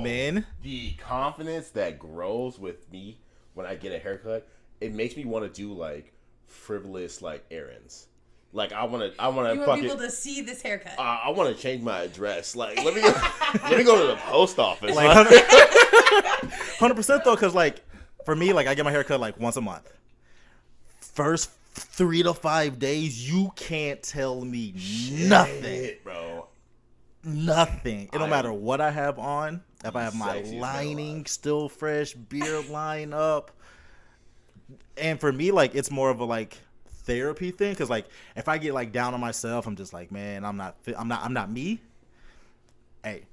men. The confidence that grows with me when I get a haircut, it makes me want to do like frivolous like errands. Like I want You want people to see this haircut. I want to change my address. Like let me go to the post office. Like 100% though, because like for me, like I get my haircut like once a month. First 3 to 5 days, you can't tell me nothing, bro. Nothing. It don't matter what I have on. If I have my lining still fresh, beard line up, and for me, like it's more of a like therapy thing. Because like if I get like down on myself, I'm just like, man, I'm not me. Hey,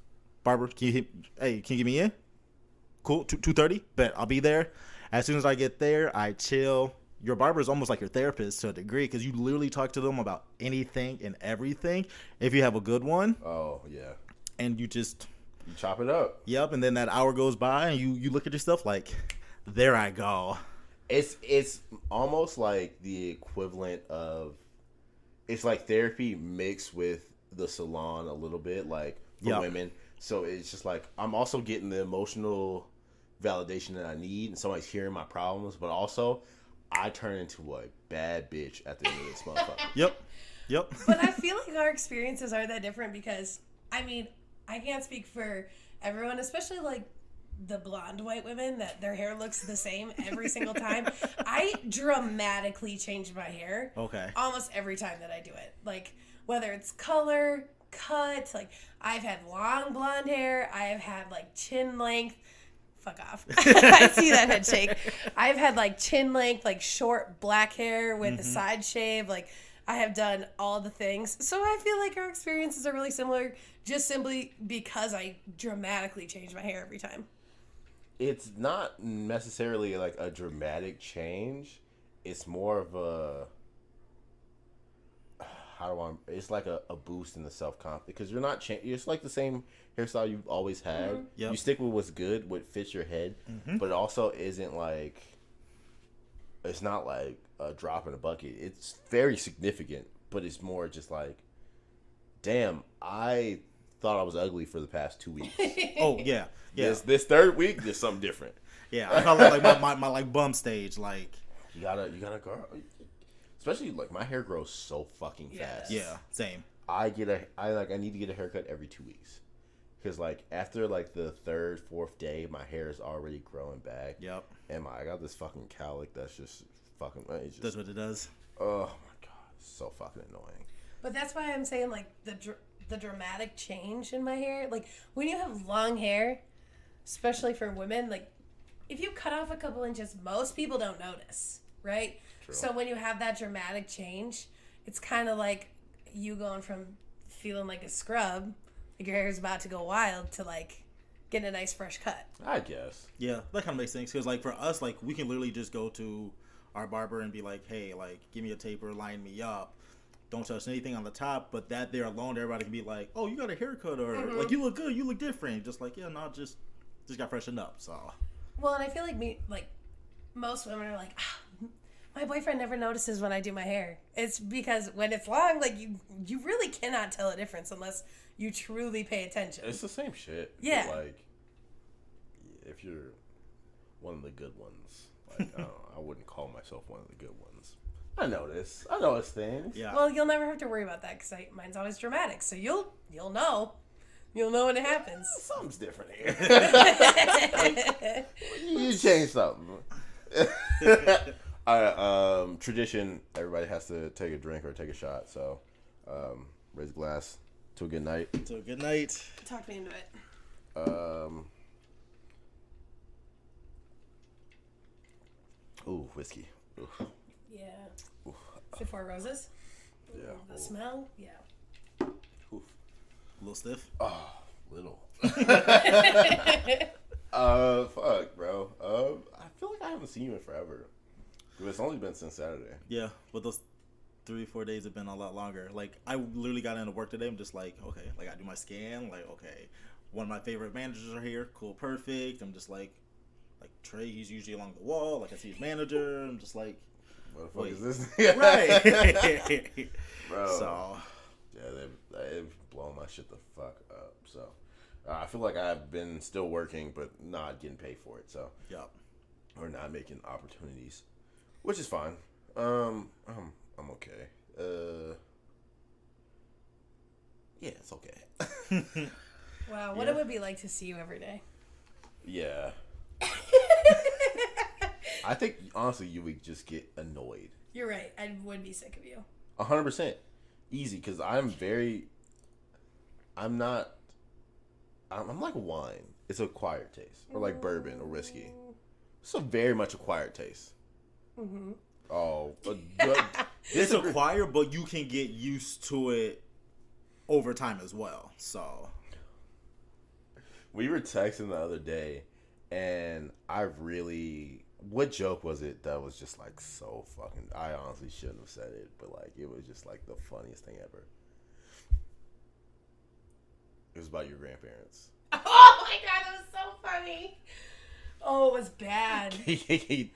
barber, can you get me in? Cool, 2:30. Bet I'll be there. As soon as I get there, I chill. Your barber is almost like your therapist to a degree because you literally talk to them about anything and everything. If you have a good one, oh yeah, and you chop it up. Yep, and then that hour goes by and you look at yourself like, there I go. It's almost like the equivalent of, it's like therapy mixed with the salon a little bit, like for women. So it's just like I'm also getting the emotional validation that I need, and somebody's hearing my problems, but also I turn into a bad bitch at the end of this motherfucker. Yep. But I feel like our experiences are that different because, I mean, I can't speak for everyone, especially like the blonde white women that their hair looks the same every single time. I dramatically change my hair. Okay. Almost every time that I do it. Like, whether it's color, cut, like, I've had long blonde hair, I have had like chin length. Fuck off. I see that head shake. I've had like chin length, like short black hair with a side shave. Like I have done all the things. So I feel like our experiences are really similar just simply because I dramatically change my hair every time. It's not necessarily like a dramatic change. It's more of a, it's like a boost in the self-confidence because you're not it's like the same hairstyle you've always had. Mm-hmm. Yep. You stick with what's good, what fits your head, but it also isn't like, it's not like a drop in a bucket. It's very significant, but it's more just like, damn, I thought I was ugly for the past 2 weeks. Oh yeah. This third week, there's something different. Yeah, I call it like my like bum stage. Like you gotta go. Especially like my hair grows so fucking fast. Yeah, same. I need to get a haircut every 2 weeks. Because like after like the third, fourth day, my hair is already growing back. Yep. And I got this fucking cowlick that's just fucking. That's what it does. Oh my god, it's so fucking annoying. But that's why I'm saying like the dramatic change in my hair. Like when you have long hair, especially for women, like if you cut off a couple inches, most people don't notice, right? True. So when you have that dramatic change, it's kind of like you going from feeling like a scrub, like your hair is about to go wild, to like getting a nice fresh cut. I guess. Yeah, that kind of makes sense because like for us, like we can literally just go to our barber and be like, hey, like give me a taper, line me up. Don't touch anything on the top, but that there alone, everybody can be like, oh, you got a haircut, or like you look good, you look different. Just like, yeah, no, just got freshened up. So. Well, and I feel like most women are like, my boyfriend never notices when I do my hair. It's because when it's long, like you really cannot tell a difference unless you truly pay attention. It's the same shit. Yeah. But like, if you're one of the good ones, like I don't know, I wouldn't call myself one of the good ones. I notice things. Yeah. Well, you'll never have to worry about that because mine's always dramatic. So you'll know. You'll know when it happens. Something's different here. You changed something. All right, tradition, everybody has to take a drink or take a shot. So, raise a glass to a good night. To a good night. Talk me into it. Ooh, whiskey. Ooh. Yeah. Ooh. Is it Four Roses? Yeah. The smell? Yeah. Oof. A little stiff. Oh, little. Fuck, bro. I feel like I haven't seen you in forever. It's only been since Saturday. Yeah, but those 3-4 days have been a lot longer. Like, I literally got into work today. I'm just like, okay, like I do my scan. Like, okay, one of my favorite managers are here. Cool, perfect. I'm just like Trey, he's usually along the wall. Like, I see his manager. I'm just like, what the fuck is this? Right. Bro. So. Yeah, they've blown my shit the fuck up. So, I feel like I've been still working, but not getting paid for it. So, Yep. or not making opportunities, which is fine. I'm okay. Yeah, it's okay. Wow, what it would be like to see you every day. Yeah. I think honestly, you would just get annoyed. You're right. I would be sick of you. 100%, easy. Because I'm not. I'm like wine. It's an acquired taste, or like bourbon or whiskey. It's a very much acquired taste. Mm-hmm. Oh, but It's acquired, but you can get used to it over time as well. So we were texting the other day, and what joke was it that was just like so fucking? I honestly shouldn't have said it, but like it was just like the funniest thing ever. It was about your grandparents. Oh my god, that was so funny. Oh, it was bad. Can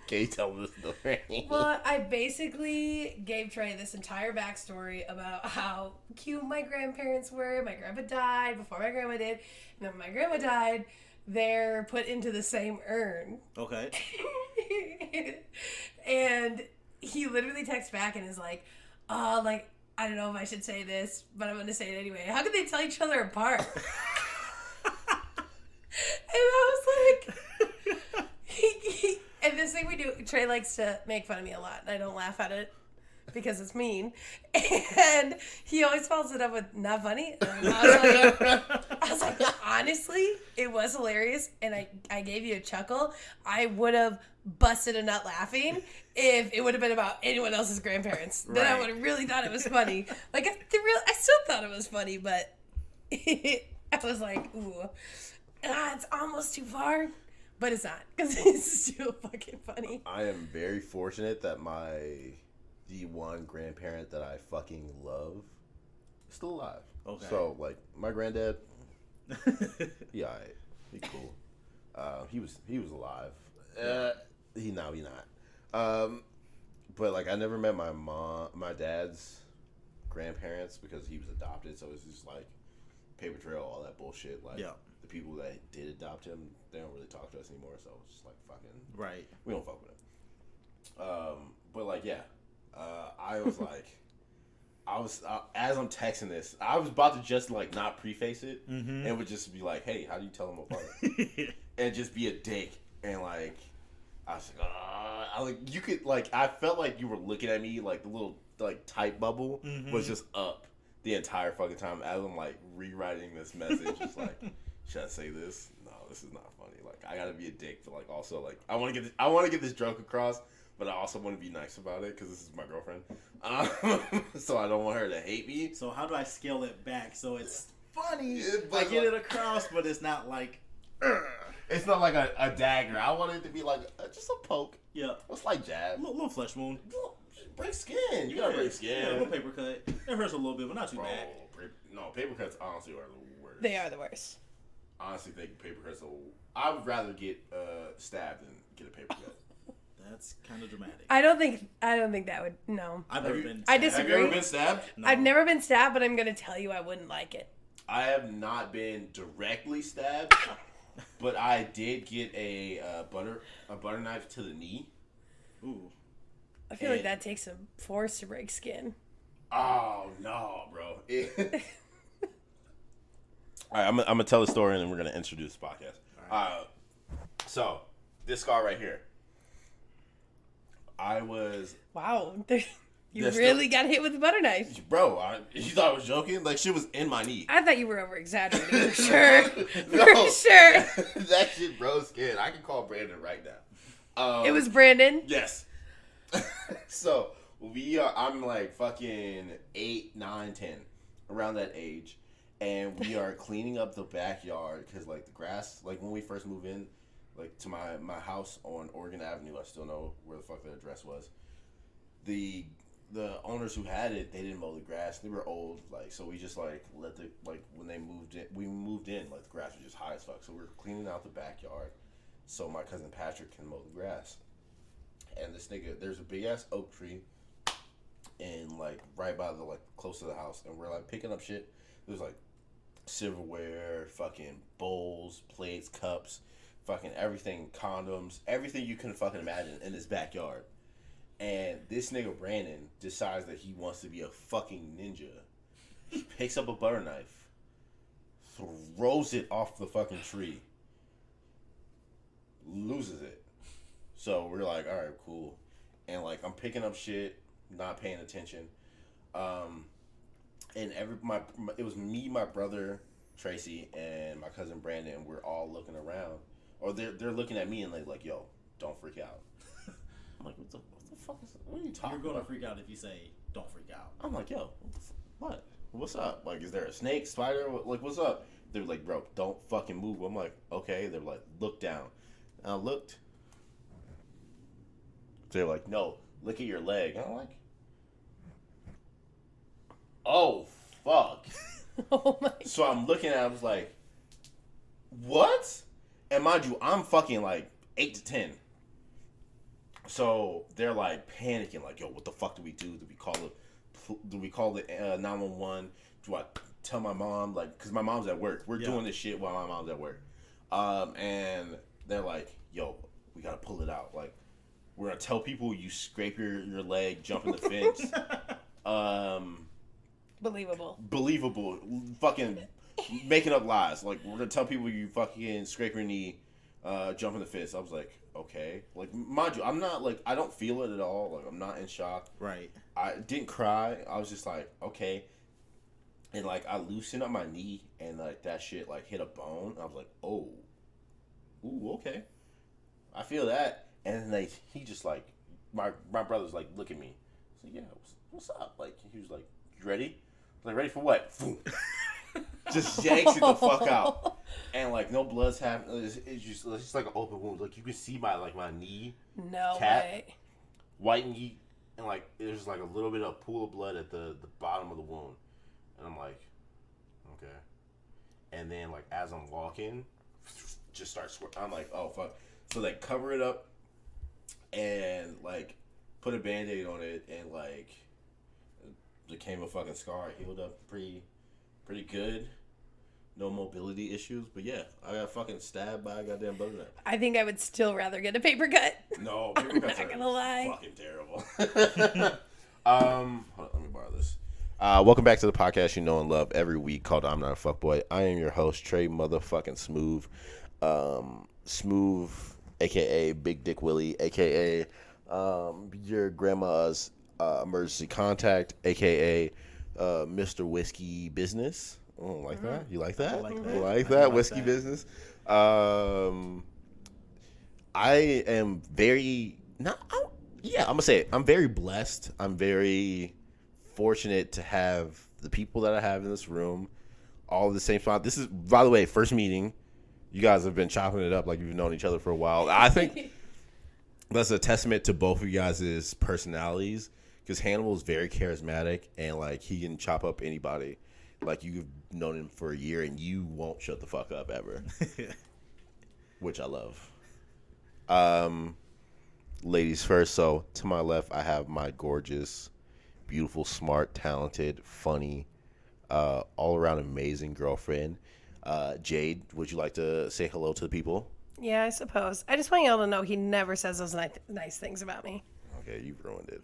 you tell me the story? Well, I basically gave Trey this entire backstory about how cute my grandparents were. My grandpa died before my grandma did. And then when my grandma died, they're put into the same urn. okay. And he literally texts back and is like, like, I don't know if I should say this, but I'm going to say it anyway. How could they tell each other apart? And I was like... And this thing we do, Trey likes to make fun of me a lot, and I don't laugh at it because it's mean. And he always follows it up with "not funny." And I was like, honestly, it was hilarious, and I gave you a chuckle. I would have busted a nut laughing if it would have been about anyone else's grandparents. Then I would have really thought it was funny. Like I still thought it was funny, but I was like, ooh, it's almost too far. But it's not, because it's still fucking funny. I am very fortunate that the one grandparent that I fucking love is still alive. Okay. So, like, my granddad, he alright. He cool. He was alive. He not. But, like, I never met my dad's grandparents because he was adopted, so it's just, like, paper trail, all that bullshit. Like, the people that did adopt him, they don't really talk to us anymore, so it's just like fucking right. We don't fuck with him. But like, yeah, I was like, as I'm texting this, I was about to just like not preface it and would just be like, hey, how do you tell them apart? And just be a dick and like, I was like, you could like, I felt like you were looking at me like the little like type bubble was just up the entire fucking time as I'm like rewriting this message. It's like, should I say this? No, this is not funny. Like, I gotta be a dick, but like also like I want to get this joke across, but I also want to be nice about it because this is my girlfriend. So I don't want her to hate me. So how do I scale it back so it's funny? But I get it across, but it's not like. It's not like a dagger. I want it to be like just a poke. Yeah. It's like jab. A little flesh wound. Break skin. You gotta break skin. Yeah, a little paper cut. It hurts a little bit, but not too bad. No, paper cuts honestly are the worst. They are the worst. Honestly, think paper cuts. I would rather get stabbed than get a paper cut. That's kind of dramatic. I don't think that would. No. I've never been. I disagree. Have you ever been stabbed? No. I've never been stabbed, but I'm gonna tell you, I wouldn't like it. I have not been directly stabbed, but I did get a butter knife to the knee. Ooh. I feel like that takes some force to break skin. Oh no, bro. All right, I'm gonna tell the story and then we're gonna introduce the podcast. All right. So this scar right here, I was. Wow, you really got hit with a butter knife, bro. You thought I was joking? Like shit was in my knee. I thought you were over exaggerating for sure. No, for sure. That shit, bro, skin. I can call Brandon right now. It was Brandon. Yes. So I'm like fucking 8, 9, 10, around that age. And we are cleaning up the backyard because, like, the grass, like, when we first moved in, like, to my house on Oregon Avenue, I still know where the fuck the address was. The owners who had it, they didn't mow the grass. They were old, like, so we just, like, when they moved in, like, the grass was just high as fuck. So we were cleaning out the backyard so my cousin Patrick can mow the grass. And this nigga, there's a big-ass oak tree and, like, right by the, like, close to the house. And we're, like, picking up shit. There's, like, silverware, fucking bowls, plates, cups, fucking everything, condoms, everything you can fucking imagine in his backyard. And this nigga Brandon decides that he wants to be a fucking ninja. He picks up a butter knife, throws it off the fucking tree, loses it. So we're like, all right, cool. And like I'm picking up shit, not paying attention. And it was me, my brother Tracy, and my cousin Brandon. We're all looking around, or they're looking at me and like, yo, don't freak out. I'm like, what the fuck is? What are you talking? You're gonna about? freak out if you say don't freak out. I'm like, yo, what? What's up? Like, is there a snake, spider? Like, what's up? They're like, bro, don't fucking move. I'm like, okay. They're like, look down. And I looked. They're like, no, look at your leg. And I'm like, oh, fuck. Oh my. So I'm looking at it, I was like, what? And mind you, I'm fucking like 8 to 10. So they're like panicking, like, yo, what the fuck do we do? Do we call the 911? Do I tell my mom? Like, because my mom's at work. We're doing this shit while my mom's at work. And they're like, yo, we got to pull it out. Like, we're going to tell people you scrape your leg, jump in the fence. Believable. Fucking making up lies. Like, we're going to tell people you fucking scrape your knee, jump in the fence. I was like, okay. Like, mind you, I'm not, like, I don't feel it at all. Like, I'm not in shock. Right. I didn't cry. I was just like, okay. And, like, I loosened up my knee, and, like, that shit, like, hit a bone. I was like, oh. Ooh, okay. I feel that. And then he just, like, my brother's like, look at me. I was like, yeah, what's up? Like, he was like, you ready? I was like, ready for what? Just yanks it the fuck out. And, like, no blood's happening. It's just like an open wound. Like, you can see my knee. No cap, way. White knee. And, like, there's, like, a little bit of pool of blood at the bottom of the wound. And I'm like, okay. And then, like, as I'm walking, just start squirting. I'm like, oh, fuck. So they cover it up and, like, put a Band-Aid on it and, like, it became a fucking scar. It healed up pretty good. No mobility issues. But, yeah, I got fucking stabbed by a goddamn butter knife. I think I would still rather get a paper cut. No, paper cuts Not are gonna lie. fucking terrible. Hold on, let me borrow this. Welcome back to the podcast you know and love every week called I'm Not a Fuckboy. I am your host, Trey motherfucking Smooth. Smooth, a.k.a. Big Dick Willie, a.k.a. Your grandma's emergency contact, a.k.a. Mr. Whiskey Business. Oh, like that? You like that? I like that. You like I that? like Whiskey that. Business. I am very... I'm going to say it. I'm very blessed. I'm very fortunate to have the people that I have in this room all at the same spot. This is, by the way, first meeting. You guys have been chopping it up like you've known each other for a while. I think that's a testament to both of you guys' personalities because Hannibal is very charismatic and like he can chop up anybody. Like you've known him for a year and you won't shut the fuck up ever, which I love. Ladies first. So to my left, I have my gorgeous, beautiful, smart, talented, funny, all around amazing girlfriend. Jade, would you like to say hello to the people? Yeah, I suppose. I just want y'all to know he never says those nice things about me. Okay, you've ruined it.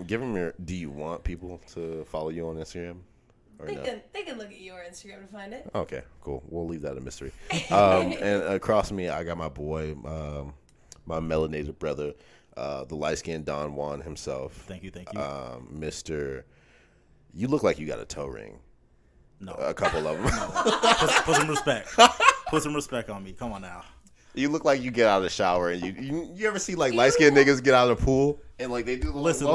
Give him your. Do you want people to follow you on Instagram? Or no? They can look at your Instagram to find it. Okay, cool. We'll leave that a mystery. And across me, I got my boy, my melanated brother, the light skinned Don Juan himself. Thank you. Mr. You look like you got a toe ring. No. A couple of them. Put some respect. Put some respect on me. Come on now. You look like you get out of the shower and you ever see like light skinned niggas get out of the pool and like they do the Listen.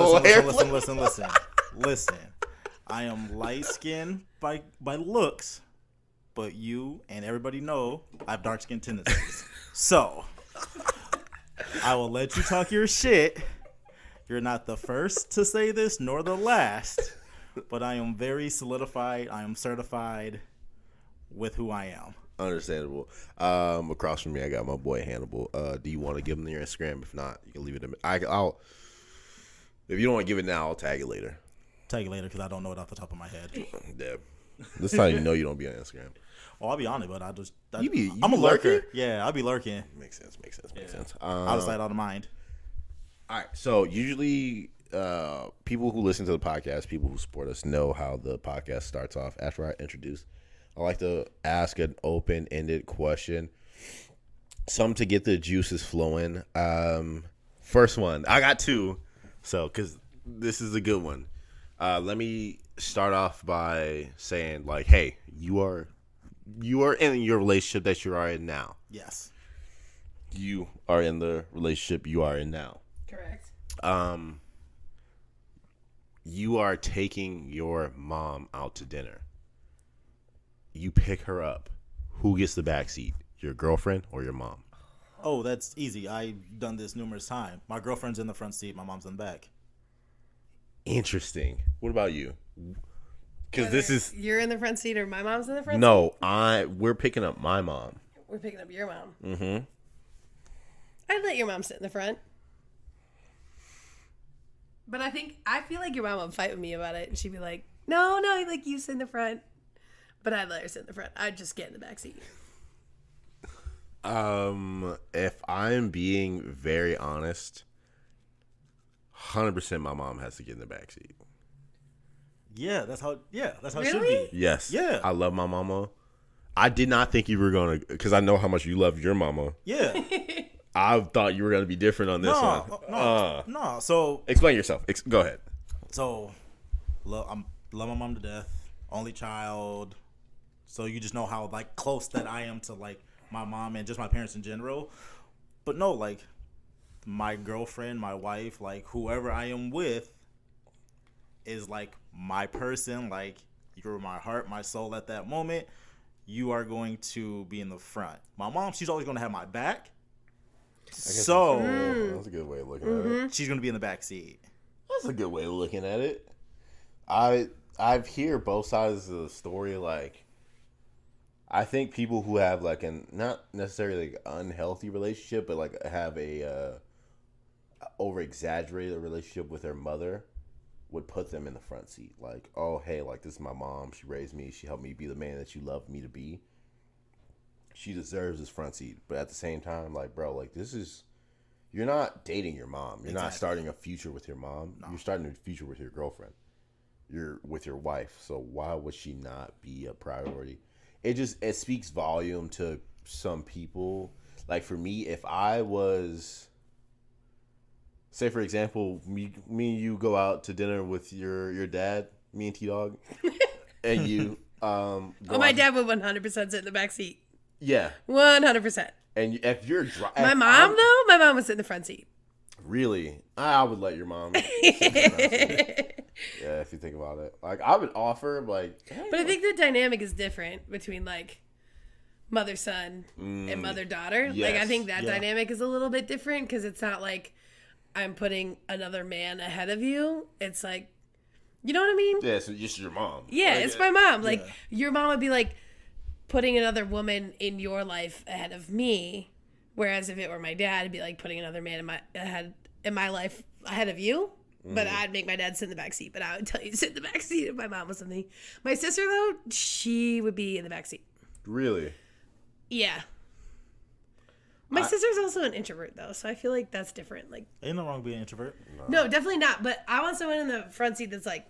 Listen. I am light skinned by looks, but you and everybody know I have dark skin tendencies. So I will let you talk your shit. You're not the first to say this nor the last, but I am very solidified. I am certified with who I am. Understandable. Across from me, I got my boy Hannibal. Do you want to give him your Instagram? If not, you can leave it. I'll. If you don't want to give it now, I'll tag it later. Tag it later because I don't know it off the top of my head. Deb. This is how you know you don't be on Instagram. Oh, I'll be on it, but You I'm a lurker. lurking? Yeah, I'll be lurking. Makes sense. Makes Yeah. sense. Out of sight, out of mind. All right. So usually, people who listen to the podcast, people who support us, know how the podcast starts off. After I introduce, I like to ask an open-ended question, some to get the juices flowing. First one, I got two, so because this is a good one. Let me start off by saying, like, hey, you are in your relationship that you are in now. Yes. You are in the relationship you are in now. Correct. You are taking your mom out to dinner. You pick her up. Who gets the back seat? Your girlfriend or your mom? Oh, that's easy. I've done this numerous times. My girlfriend's in the front seat. My mom's in the back. Interesting. What about you? Because this is You're in the front seat or my mom's in the front seat? no. We're picking up my mom. We're picking up your mom. Mm-hmm. I'd let your mom sit in the front. But I feel like your mom would fight with me about it. And she'd be like, no, like you sit in the front. But I'd let her sit in the front. I'd just get in the back seat. If I'm being very honest, 100% my mom has to get in the back seat. Yeah, that's how. Yeah, that's how it Really? should be. Yes. Yeah. I love my mama. I did not think you were gonna, because I know how much you love your mama. Yeah. I thought you were gonna be different on this one. No. So Explain yourself. Go ahead. I'm love my mom to death. Only child. So you just know how like close that I am to like my mom and just my parents in general. But no, like my girlfriend, my wife, like whoever I am with is like my person. Like you're my heart, my soul at that moment. You are going to be in the front. My mom, she's always going to have my back. So That's a good way of looking at it. she's going to be in the back seat. That's a good way of looking at it. I've hear both sides of the story. Like, I think people who have like an not necessarily like unhealthy relationship, but like have a over exaggerated relationship with their mother would put them in the front seat. Like, oh hey, like this is my mom. She raised me. She helped me be the man that you loved me to be. She deserves this front seat. But at the same time, like, bro, like this is, you're not dating your mom. You're not starting a future with your mom. No. You're starting a future with your girlfriend. You're with your wife. So why would she not be a priority? It speaks volume to some people. Like for me, if I was, say for example, me and you go out to dinner with your dad, me and T-Dog, and you my dad would 100% sit in the back seat. Yeah. 100%. And if you're my mom though, my mom would sit in the front seat. Really? I would let your mom sit in the front seat. Yeah, if you think about it. Like I would offer like, hey, but I think the dynamic is different between like mother son and mother daughter. Yes. Like I think that dynamic is a little bit different because it's not like I'm putting another man ahead of you. It's like, you know what I mean? Yeah, so just your mom. Yeah, like, it's my mom. Like your mom would be like putting another woman in your life ahead of me, whereas if it were my dad, it'd be like putting another man in my life ahead of you. But I'd make my dad sit in the back seat. But I would tell you to sit in the back seat if my mom was something. My sister though, she would be in the back seat. Really? Yeah. My sister's also an introvert though, so I feel like that's different. Like, ain't no wrong with being an introvert. No, definitely not. But I want someone in the front seat that's like,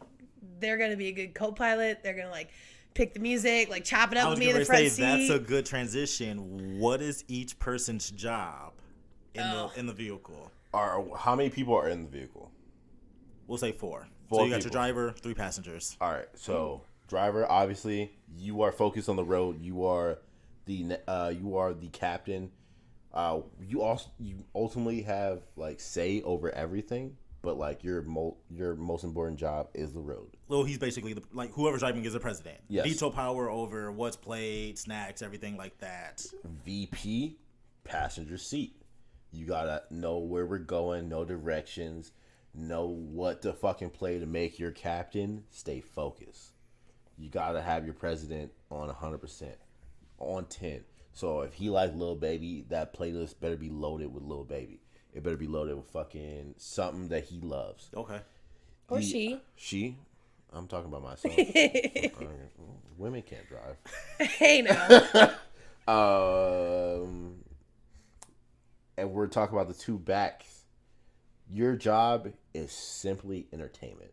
they're gonna be a good co-pilot. They're gonna like pick the music, like chop it up with me in the front seat. That's a good transition. What is each person's job in the vehicle? How many people are in the vehicle? We'll say 4. Four So you got people. your driver, 3 passengers. All right. So driver, obviously, you are focused on the road. You are the captain. You ultimately have like say over everything, but like your most important job is the road. Well, he's basically like whoever's driving is the president. Yes. Veto power over what's played, snacks, everything like that. VP, passenger seat. You gotta know where we're going, know directions, know what to fucking play to make your captain stay focused. You gotta have your president on 100%, on 10. So if he like Lil Baby, that playlist better be loaded with Lil Baby. It better be loaded with fucking something that he loves. Okay. Or she. She. I'm talking about myself. Women can't drive. Hey, no. And we're talking about the two backs. Your job is simply entertainment.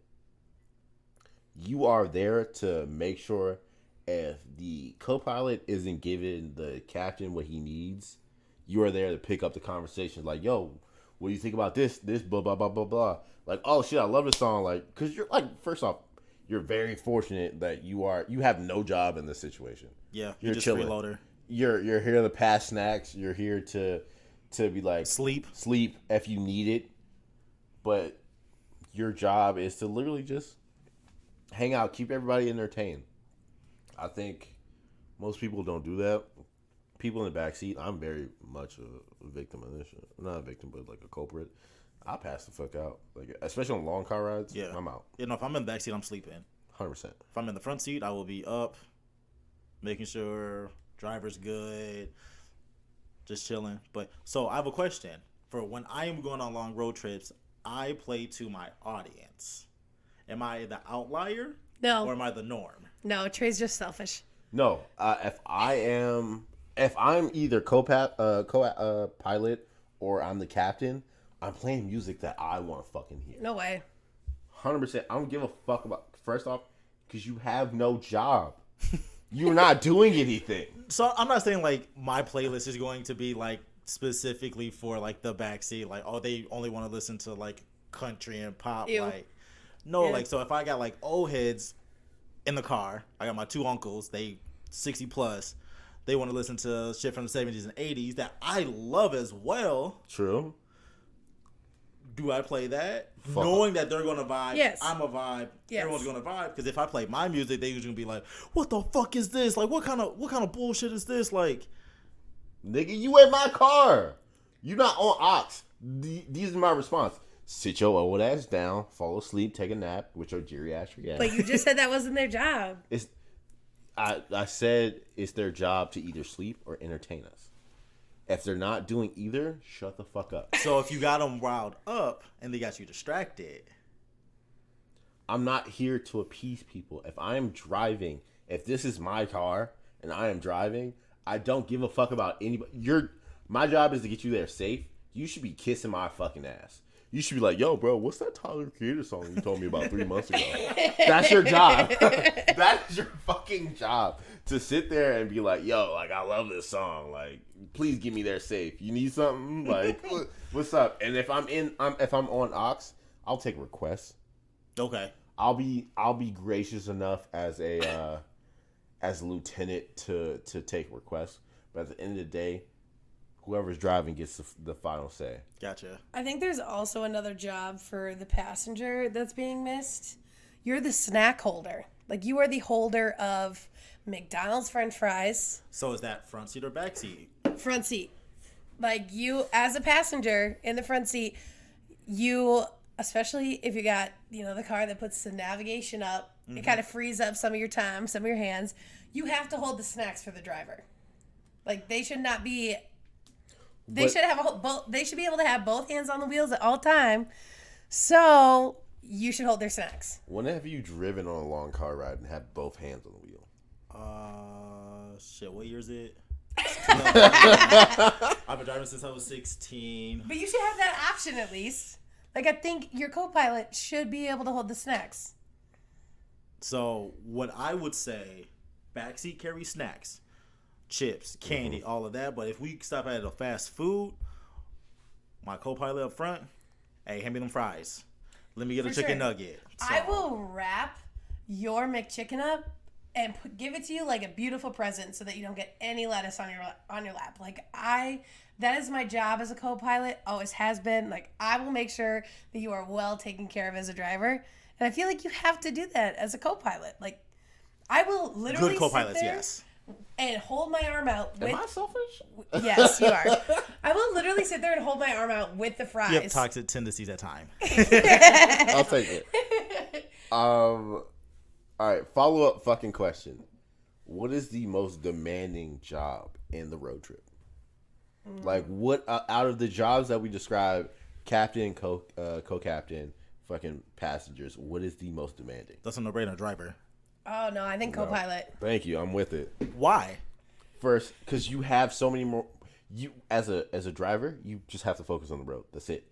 You are there to make sure if the co-pilot isn't giving the captain what he needs, you are there to pick up the conversation. Like, yo, what do you think about this, blah, blah, blah, blah, blah. Like, oh, shit, I love this song. Like, because you're, like, first off, you're very fortunate that you have no job in this situation. Yeah, you're just chilling. freeloader. You're here to pass snacks. You're here to be like Sleep if you need it. But your job is to literally just hang out, keep everybody entertained. I think most people don't do that. People in the backseat, I'm very much a victim of this shit. Not a victim, but like a culprit. I pass the fuck out. Like, especially on long car rides, yeah, I'm out. You know, if I'm in the backseat, I'm sleeping. 100%. If I'm in the front seat, I will be up, making sure driver's good, just chilling. But so I have a question. For when I am going on long road trips, I play to my audience. Am I the outlier? No. Or am I the norm? No, Trey's just selfish. No, if I'm either pilot or I'm the captain, I'm playing music that I want to fucking hear. No way. 100%. I don't give a fuck about. First off, because you have no job. You're not doing anything. So I'm not saying like my playlist is going to be like specifically for like the backseat. Like, oh, they only want to listen to like country and pop. Ew. Like, no, Yeah. like, so if I got like old heads in the car, I got my two uncles, they 60 plus, they want to listen to shit from the 70s and 80s that I love as well. True. Do I play that? Fuck. Knowing that they're going to vibe, Yes. I'm a vibe, Yes. everyone's going to vibe. Because if I play my music, they usually going to be like, what the fuck is this? Like, what kind of bullshit is this? Like, Nigga, you in my car. You not on ox. These are my response. Sit your old ass down, fall asleep, take a nap with your geriatric ass. But you just said that wasn't their job. I said it's their job to either sleep or entertain us. If they're not doing either, shut the fuck up. so if you got them riled up and they got you distracted, I'm not here to appease people. If I'm driving, if this is my car and I am driving, I don't give a fuck about anybody. My job is to get you there safe. You should be kissing my fucking ass. You should be like, yo, bro, what's that Tyler Creator song you told me about 3 months ago? That's your job. That's your fucking job. To sit there and be like, yo, like, I love this song. Like, please get me there safe. You need something? Like, what's up? And if I'm on Ox, I'll take requests. okay. I'll be gracious enough as a lieutenant to take requests. But at the end of the day, whoever's driving gets the final say. Gotcha. I think there's also another job for the passenger that's being missed. You're the snack holder. Like, you are the holder of McDonald's French fries. So is that front seat or back seat? Front seat. Like, you, as a passenger in the front seat, you, especially if you got, the car that puts the navigation up, it kind of frees up some of your time, some of your hands. You have to hold the snacks for the driver. Like, they should not be... They should be able to have both hands on the wheels at all time. So you should hold their snacks. When have you driven on a long car ride and had both hands on the wheel? Shit, what year is it? I've been driving since I was 16. But you should have that option at least. Like, I think your co-pilot should be able to hold the snacks. So what I would say, backseat carry snacks, chips, candy, all of that. But if we stop at a fast food, my co-pilot up front, hey, hand me them fries. Let me get a chicken nugget. So, I will wrap your McChicken up and give it to you like a beautiful present so that you don't get any lettuce on your lap. Like, that is my job as a co-pilot, always has been. Like, I will make sure that you are well taken care of as a driver. And I feel like you have to do that as a co-pilot. Like, I will literally good co-pilots, sit there yes. and hold my arm out. Am I selfish? Yes, you are. I will literally sit there and hold my arm out with the fries. You have toxic tendencies at time. I'll take it. All right, follow-up fucking question. What is the most demanding job in the road trip? Like, what out of the jobs that we described, captain, co-captain, fucking passengers, what is the most demanding? That's a no-brainer. Driver. Oh no, I think co-pilot. Thank you. I'm with it. Why? First, because you have so many more. You as a driver, you just have to focus on the road. That's it.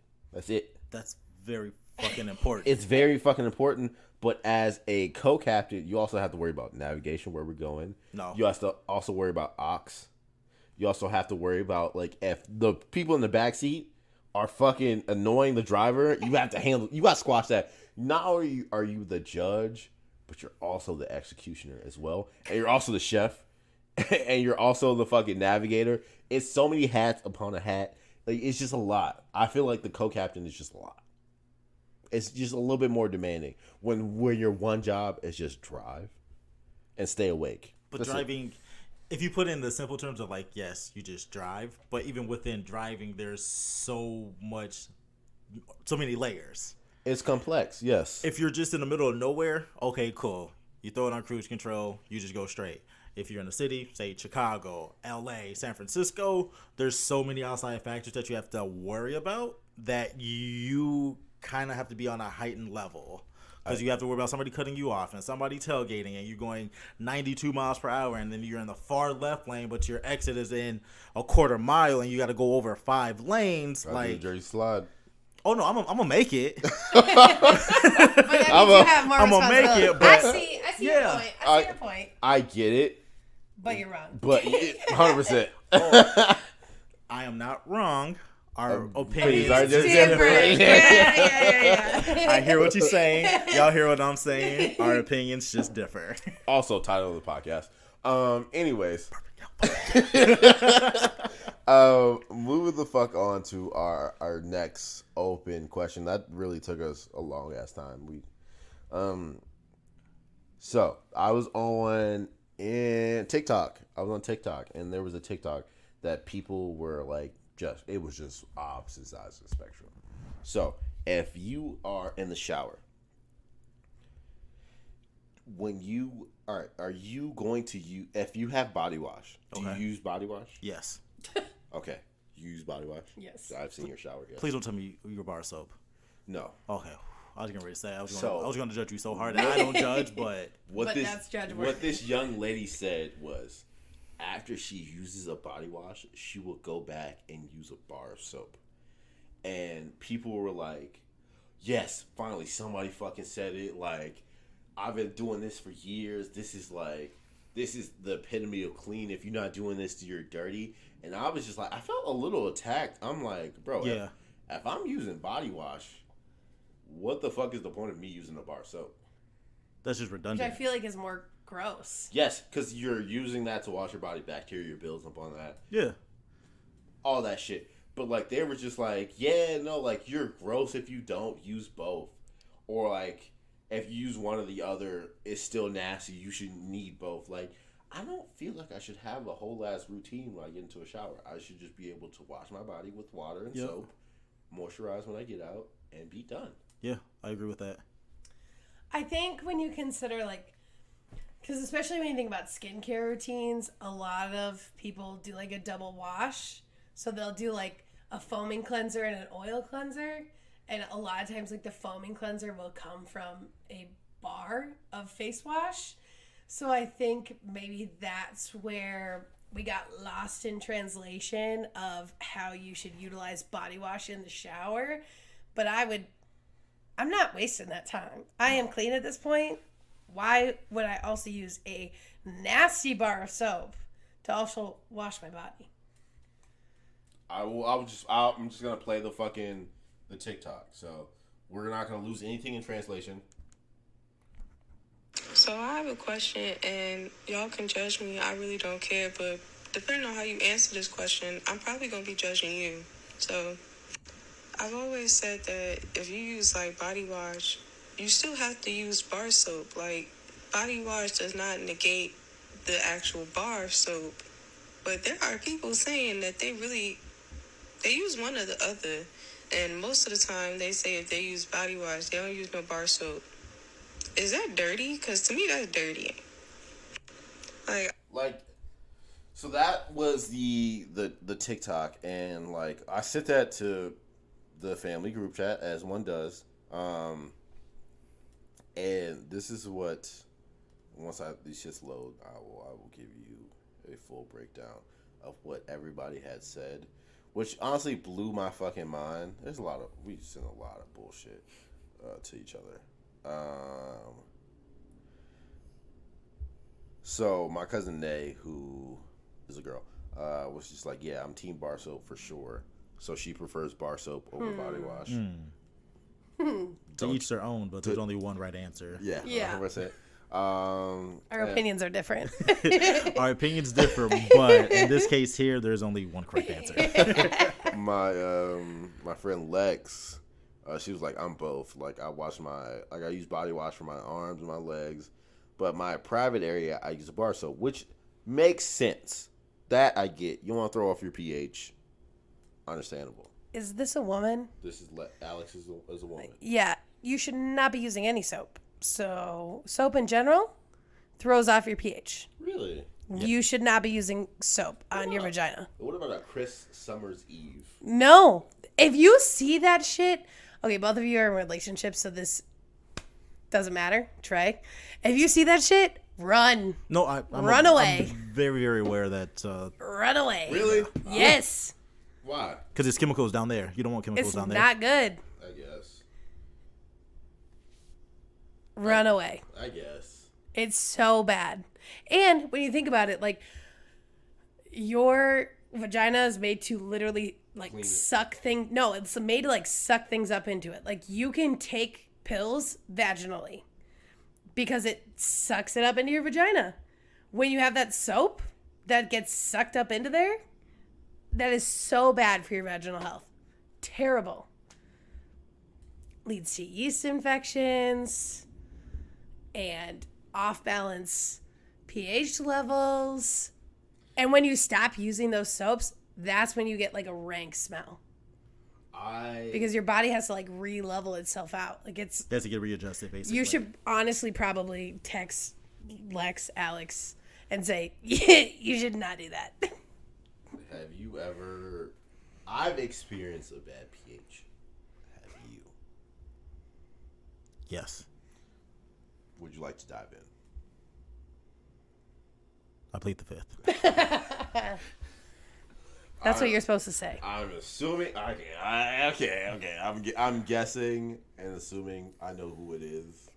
That's very fucking important. It's very fucking important. But as a co-captain, you also have to worry about navigation, where we're going. No. You have to also worry about aux. You also have to worry about, like, if the people in the back seat are fucking annoying the driver, you have to squash that. Not only are you the judge, but you're also the executioner as well. And you're also the chef. And you're also the fucking navigator. It's so many hats upon a hat. Like, it's just a lot. I feel like the co-captain is just a lot. It's just a little bit more demanding when your one job is just drive and stay awake. But driving, if you put in the simple terms of, like, yes, you just drive, but even within driving, there's so many layers. It's complex, yes. If you're just in the middle of nowhere, okay, cool. You throw it on cruise control, you just go straight. If you're in a city, say Chicago, LA, San Francisco, there's so many outside factors that you have to worry about that you kind of have to be on a heightened level. Because you have to worry about somebody cutting you off and somebody tailgating and you're going 92 miles per hour and then you're in the far left lane, but your exit is in a quarter mile and you got to go over 5 lanes. Like, Jersey slide. Oh no, I'm gonna make it. But that means you have more I'm gonna make responsibility. it, but I see your point. I see your point. I get it, But you're wrong. but 100%. I am not wrong. Our opinions are are just different. different. Yeah. I hear what you're saying. Y'all hear what I'm saying. Our opinions just differ. Also, title of the podcast. Anyways, moving the fuck on to our next open question. That really took us a long ass time. So I was on TikTok. And there was a TikTok that people were like, it was just opposite sides of the spectrum. So if you are in the shower, are you going to use, if you have body wash, do you use body wash? Yes. Okay. You use body wash? Yes. I've seen your shower, yes. Please don't tell me your bar soap. No. Okay. I was getting ready to say I was going to judge you so hard. I don't judge, but That's judge work. What this young lady said was, after she uses a body wash, she will go back and use a bar of soap. And people were like, yes, finally somebody fucking said it. Like, I've been doing this for years. This is the epitome of clean. If you're not doing this, you're dirty. And I was just like, I felt a little attacked. I'm like, bro, yeah. if I'm using body wash, what the fuck is the point of me using a bar of soap? That's just Which redundant. I feel like is more gross. Yes, because you're using that to wash your body. Bacteria builds up on that. Yeah. All that shit. But, like, they were just like, yeah, no, like, you're gross if you don't use both. Or, like, if you use one or the other, it's still nasty. You should need both. Like, I don't feel like I should have a whole ass routine when I get into a shower. I should just be able to wash my body with water and soap, moisturize when I get out, and be done. Yeah, I agree with that. I think when you consider, like, because especially when you think about skincare routines, a lot of people do, like, a double wash. So they'll do, like, a foaming cleanser and an oil cleanser. And a lot of times, like, the foaming cleanser will come from a bar of face wash. So I think maybe that's where we got lost in translation of how you should utilize body wash in the shower. But I'm not wasting that time. I am clean at this point. Why would I also use a nasty bar of soap to also wash my body? I'm just gonna play the TikTok. So we're not gonna lose anything in translation. So I have a question, and y'all can judge me. I really don't care, but depending on how you answer this question, I'm probably gonna be judging you. So I've always said that if you use, like, body wash, you still have to use bar soap. Like, body wash does not negate the actual bar of soap. But there are people saying that they use one or the other. And most of the time, they say if they use body wash, they don't use no bar soap. Is that dirty? Because to me, that's dirty. So that was the TikTok, and, like, I sent that to the family group chat, as one does, And this is what once these shits load, I will give you a full breakdown of what everybody had said, which honestly blew my fucking mind. We sent a lot of bullshit to each other. So my cousin Nay, who is a girl, was just like, yeah, I'm team bar soap for sure. So she prefers bar soap over body wash. To each their own, but there's only one right answer. Yeah, Yeah. 100%. Our opinions are different. Our opinions differ, but in this case here, there's only one correct answer. My friend Lex, she was like, I'm both. Like I use body wash for my arms and my legs, but my private area I use a bar soap, which makes sense. That I get. You want to throw off your pH, understandable. Is this a woman? This is Alex is a woman. Yeah, you should not be using any soap. So soap in general throws off your pH. Really? You should not be using soap on your vagina. What about a Chris Summer's Eve? No. If you see that shit, okay, both of you are in relationships, so this doesn't matter. Trey, if you see that shit, run. No, I'm Run away. I'm very, very aware that Run away. Really? Yes. Why? because it's chemicals down there. You don't want chemicals It's down there. not good. I guess. Run away. I guess. It's so bad. And when you think about it, like, your vagina is made to literally, like, Clean it. suck things. No, it's made to, like, suck things up into it. Like, you can take pills vaginally because it sucks it up into your vagina. When you have that soap that gets sucked up into there, that is so bad for your vaginal health. Terrible. Leads to yeast infections and off-balance pH levels. And when you stop using those soaps, that's when you get like a rank smell. Because your body has to like re-level itself out. Like it has to get readjusted, basically. You should honestly probably text Alex, and say, you should not do that. Have you ever... I've experienced a bad pH. Have you? Yes. Would you like to dive in? I plead the fifth. That's what you're supposed to say. I'm assuming... Okay. I'm guessing and assuming I know who it is.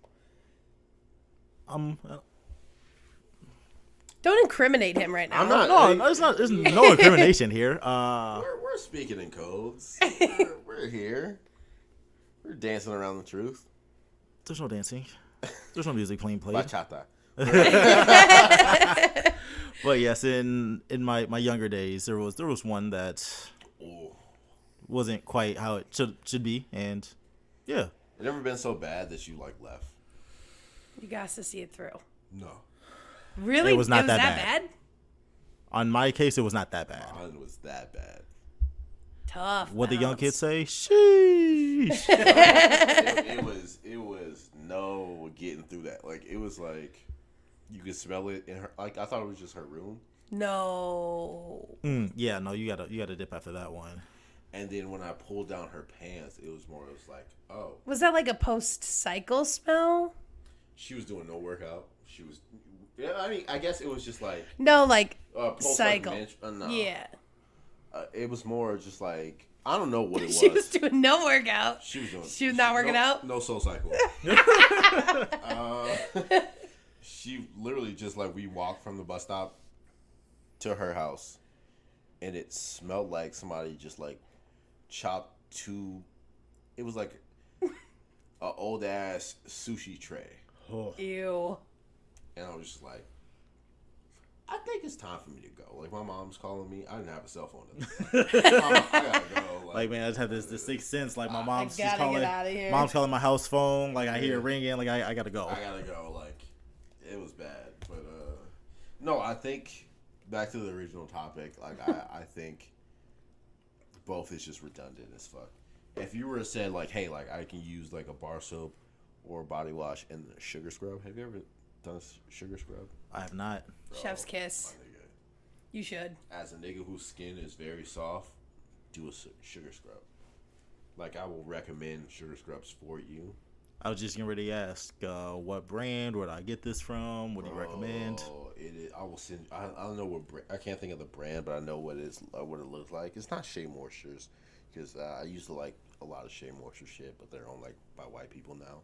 Don't incriminate him right now. I'm not... No, it's not. There's no incrimination here. We're speaking in codes. We're here. We're dancing around the truth. There's no dancing. There's no music played. Bachata. But yes, in my younger days, there was one that wasn't quite how it should be, and yeah. It never been so bad that you like left? You got to see it through. No. Really? It was not that that bad? On my case, it was not that bad. Mine was that bad. Tough. What the young bounce. kids say? Sheesh. It was no getting through that. Like, it was like you could smell it in her. Like, I thought it was just her room. No. Yeah, no, you gotta dip after that one. And then when I pulled down her pants, it was like, oh. Was that like a post-cycle smell? She was doing no workout. She was. Yeah, I mean, I guess it was just like. No, like cycle. cycle. No. Yeah. It was more just like, I don't know what it was. She was doing no workout. She was doing. She was not working out? No soul cycle. She literally just like, we walked from the bus stop to her house, and it smelled like somebody just like chopped two. It was like an old ass sushi tray. Oh. Ew. And I was just like, I think it's time for me to go. Like, my mom's calling me. I didn't have a cell phone at the time. I gotta go. Like, man, I just have this sixth sense. Like, my mom's gotta calling. get outta here. Mom's calling my house phone. Like, I hear it ringing. Like, I gotta go. I gotta go. Like, it was bad. But, no, I think, back to the original topic, like, I think both is just redundant as fuck. If you were to say, like, hey, like, I can use, like, a bar soap or body wash and a sugar scrub. Have you ever done a sugar scrub? I have not. Chef's kiss. My nigga. You should. As a nigga whose skin is very soft, do a sugar scrub. Like, I will recommend sugar scrubs for you. I was just getting ready to ask, what brand? Where did I get this from? What do you recommend? It is, I will send. I don't know what I can't think of the brand, but I know what it is. What it looks like. It's not Shea Moistures, because I used to like a lot of Shea Moisture shit, but they're owned like by white people now.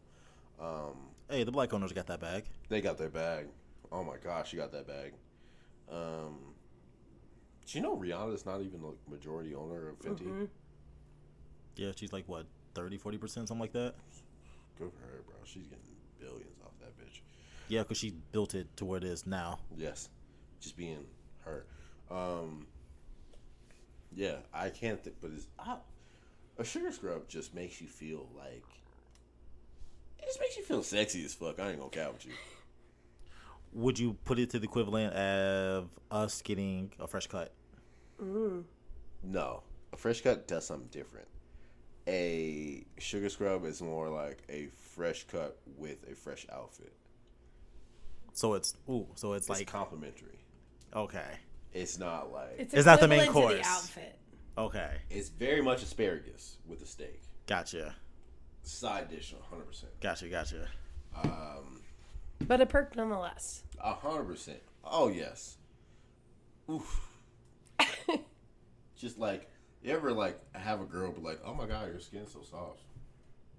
Hey, the black owners got that bag. They got their bag. Oh my gosh, you got that bag. Do you know Rihanna's not even the majority owner of Fenty? Mm-hmm. Yeah, she's like what, 30-40%, something like that. Good for her, bro. She's getting billions off that bitch. Yeah, because she built it to where it is now. Yes, just being her. Yeah, I can't think, but a sugar scrub just makes you feel like it just makes you feel sexy as fuck. I ain't gonna cap with you. Would you put it to the equivalent of us getting a fresh cut? No, a fresh cut does something different. A sugar scrub is more like a fresh cut with a fresh outfit. So it's like complimentary. Okay. It's not like it's not the main equivalent course. to the outfit. Okay. It's very much asparagus with a steak. Gotcha. Side dish, 100%. Gotcha. But a perk nonetheless. 100%. Oh yes. Oof. Just like you ever like have a girl be like, "Oh my god, your skin's so soft."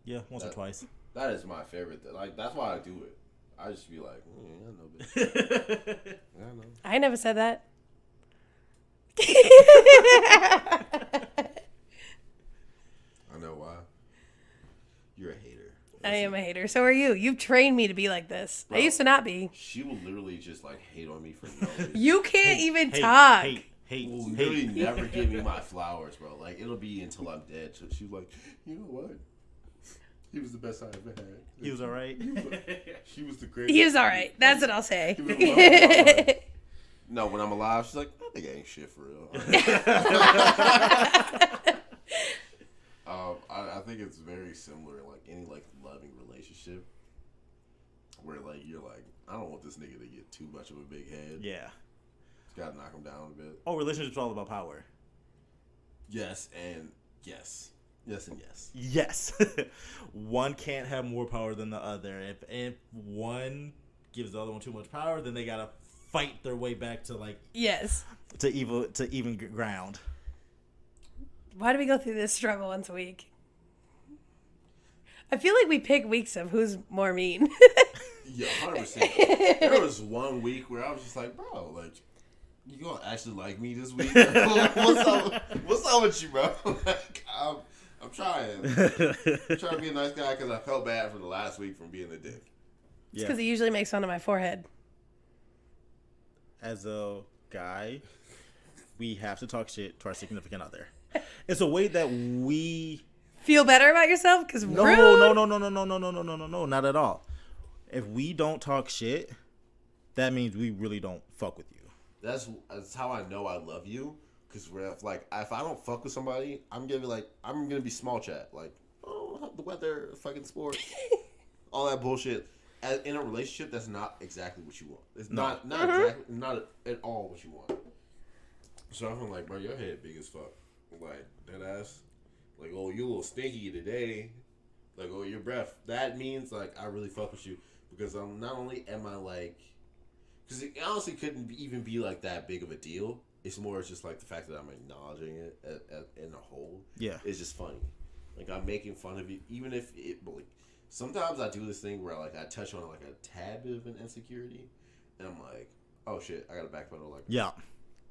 Yeah, once or twice. That is my favorite. Like that's why I do it. I just be like, I know, bitch. I know. I never said that. I know why. You're a hater. I am a hater. So are you. You've trained me to be like this. Bro, I used to not be. She will literally just like hate on me for no reason. You can't even talk. Will literally never give me my flowers, bro. Like it'll be until I'm dead. So she's like, you know what? He was the best I ever had. He was alright. She was the greatest. He was alright. That's what I'll say. No, when I'm alive, she's like, that nigga ain't shit for real. I think it's very similar, like any like loving relationship, where like you're like, I don't want this nigga to get too much of a big head. Yeah. Just gotta knock him down a bit. Oh, relationships all about power. Yes and yes. Yes and yes. Yes. One can't have more power than the other. If one gives the other one too much power, then they gotta fight their way back to like to even ground. Why do we go through this struggle once a week? I feel like we pick weeks of who's more mean. Yeah, 100%. There was one week where I was just like, bro, like, you gonna actually like me this week? What's up with you, bro? Like, I'm trying. I'm trying to be a nice guy because I felt bad for the last week from being a dick. It's because he usually makes fun of my forehead. As a guy, we have to talk shit to our significant other. It's a way that we feel better about yourself because no, not at all. If we don't talk shit, that means we really don't fuck with you. That's how I know I love you. Because if I don't fuck with somebody, I'm gonna be small chat, like, oh, the weather, fucking sports, all that bullshit. In a relationship, that's not exactly what you want. It's not at all what you want. So I'm like, bro, your head big as fuck. Like, that ass. Like, oh, you a little stinky today. Like, oh, your breath. That means, like, I really fuck with you. Because not only am I, like... Because it honestly couldn't even be, like, that big of a deal. It's more just, like, the fact that I'm acknowledging it in a whole. Yeah. It's just funny. Like, I'm making fun of you. Even if it... Like, sometimes I do this thing where, like, I touch on, like, a tad bit of an insecurity. And I'm like, oh, shit, I got to backpedal. Like, yeah.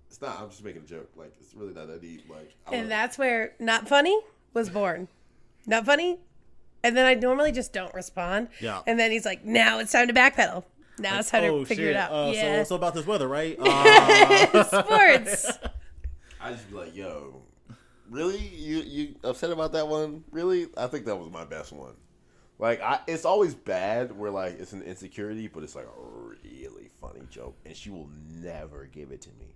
It's not. I'm just making a joke. Like, it's really not that deep. Like, and that's where Not Funny was born. Not funny? And then I normally just don't respond. Yeah. And then he's like, now it's time to backpedal. Now it's time to figure it out. Yeah. So about this weather, right? Sports. I just be like, yo, really? You upset about that one? Really? I think that was my best one. Like, it's always bad where, like, it's an insecurity, but it's, like, a really funny joke. And she will never give it to me.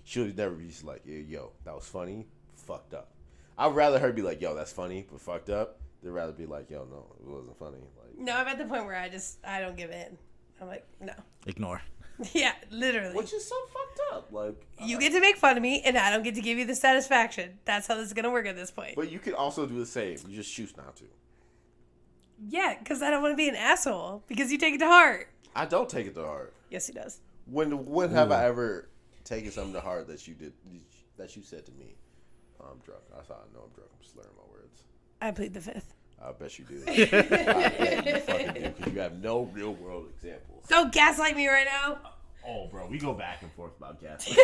She'll never be just like, yo, that was funny, fucked up. I'd rather her be like, yo, that's funny, but fucked up. They'd rather be like, yo, no, it wasn't funny. Like, no, I'm at the point where I don't give in. I'm like, no. Ignore. Yeah, literally. which is so fucked up. Like You get to make fun of me, and I don't get to give you the satisfaction. That's how this is gonna work at this point. But you could also do the same. You just choose not to. Yeah, because I don't want to be an asshole. Because you take it to heart. I don't take it to heart. Yes, he does. When have I ever taken something to heart that you said to me? Oh, I'm drunk. That's how I know I'm drunk. I'm slurring my words. I plead the fifth. I bet you do. I bet you fucking do, because you have no real world examples. Don't gaslight me right now. Oh, bro, we go back and forth about gaslighting.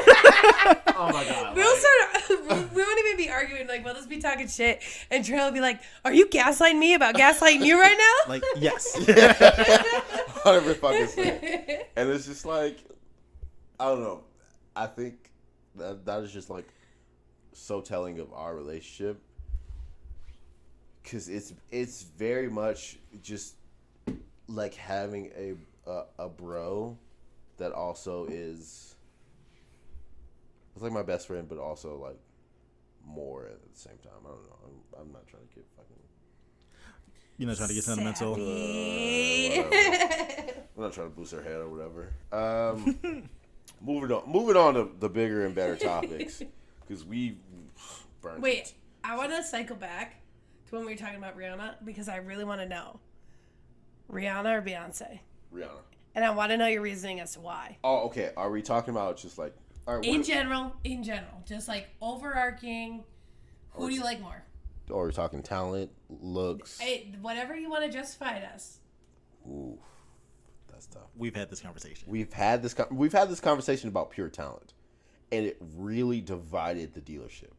Oh my god. We won't even be arguing. Like, we'll just be talking shit, and Trey will be like, "Are you gaslighting me about gaslighting you right now?" Like, yes. 100%. And it's just like, I don't know. I think that is just like so telling of our relationship, because it's very much just like having a bro that also is, it's like my best friend, but also like more at the same time. I don't know. I'm not trying to get fucking. You're not trying to get sentimental. I'm not trying to boost her head or whatever. Moving on to the bigger and better topics, because we burned. Wait, I want to cycle back to when we were talking about Rihanna, because I really want to know, Rihanna or Beyonce? Rihanna. And I want to know your reasoning as to why. Oh, okay. Are we talking about just like, all right, In general, just like overarching, who do you like more? or are we talking talent, looks? Hey, whatever you want to justify it as. Ooh, that's tough. We've had this conversation. We've had this conversation about pure talent, and it really divided the dealership.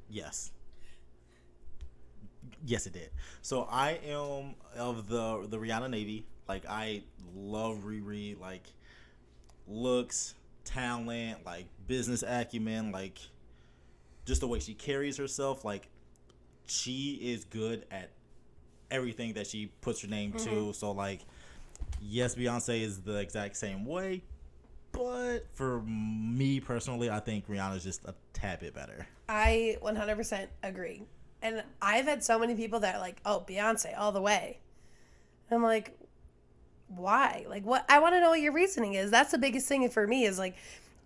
Yes. Yes, it did. So I am of the Rihanna Navy. Like, I love Riri. Like, looks, talent, like business acumen, like just the way she carries herself. Like, she is good at everything that she puts her name to. So, like, yes, Beyonce is the exact same way, but for me personally, I think Rihanna's just a tad bit better. I 100% agree. And I've had so many people that are like, oh, Beyonce all the way. And I'm like, why? Like, what? I want to know what your reasoning is. That's the biggest thing for me is, like,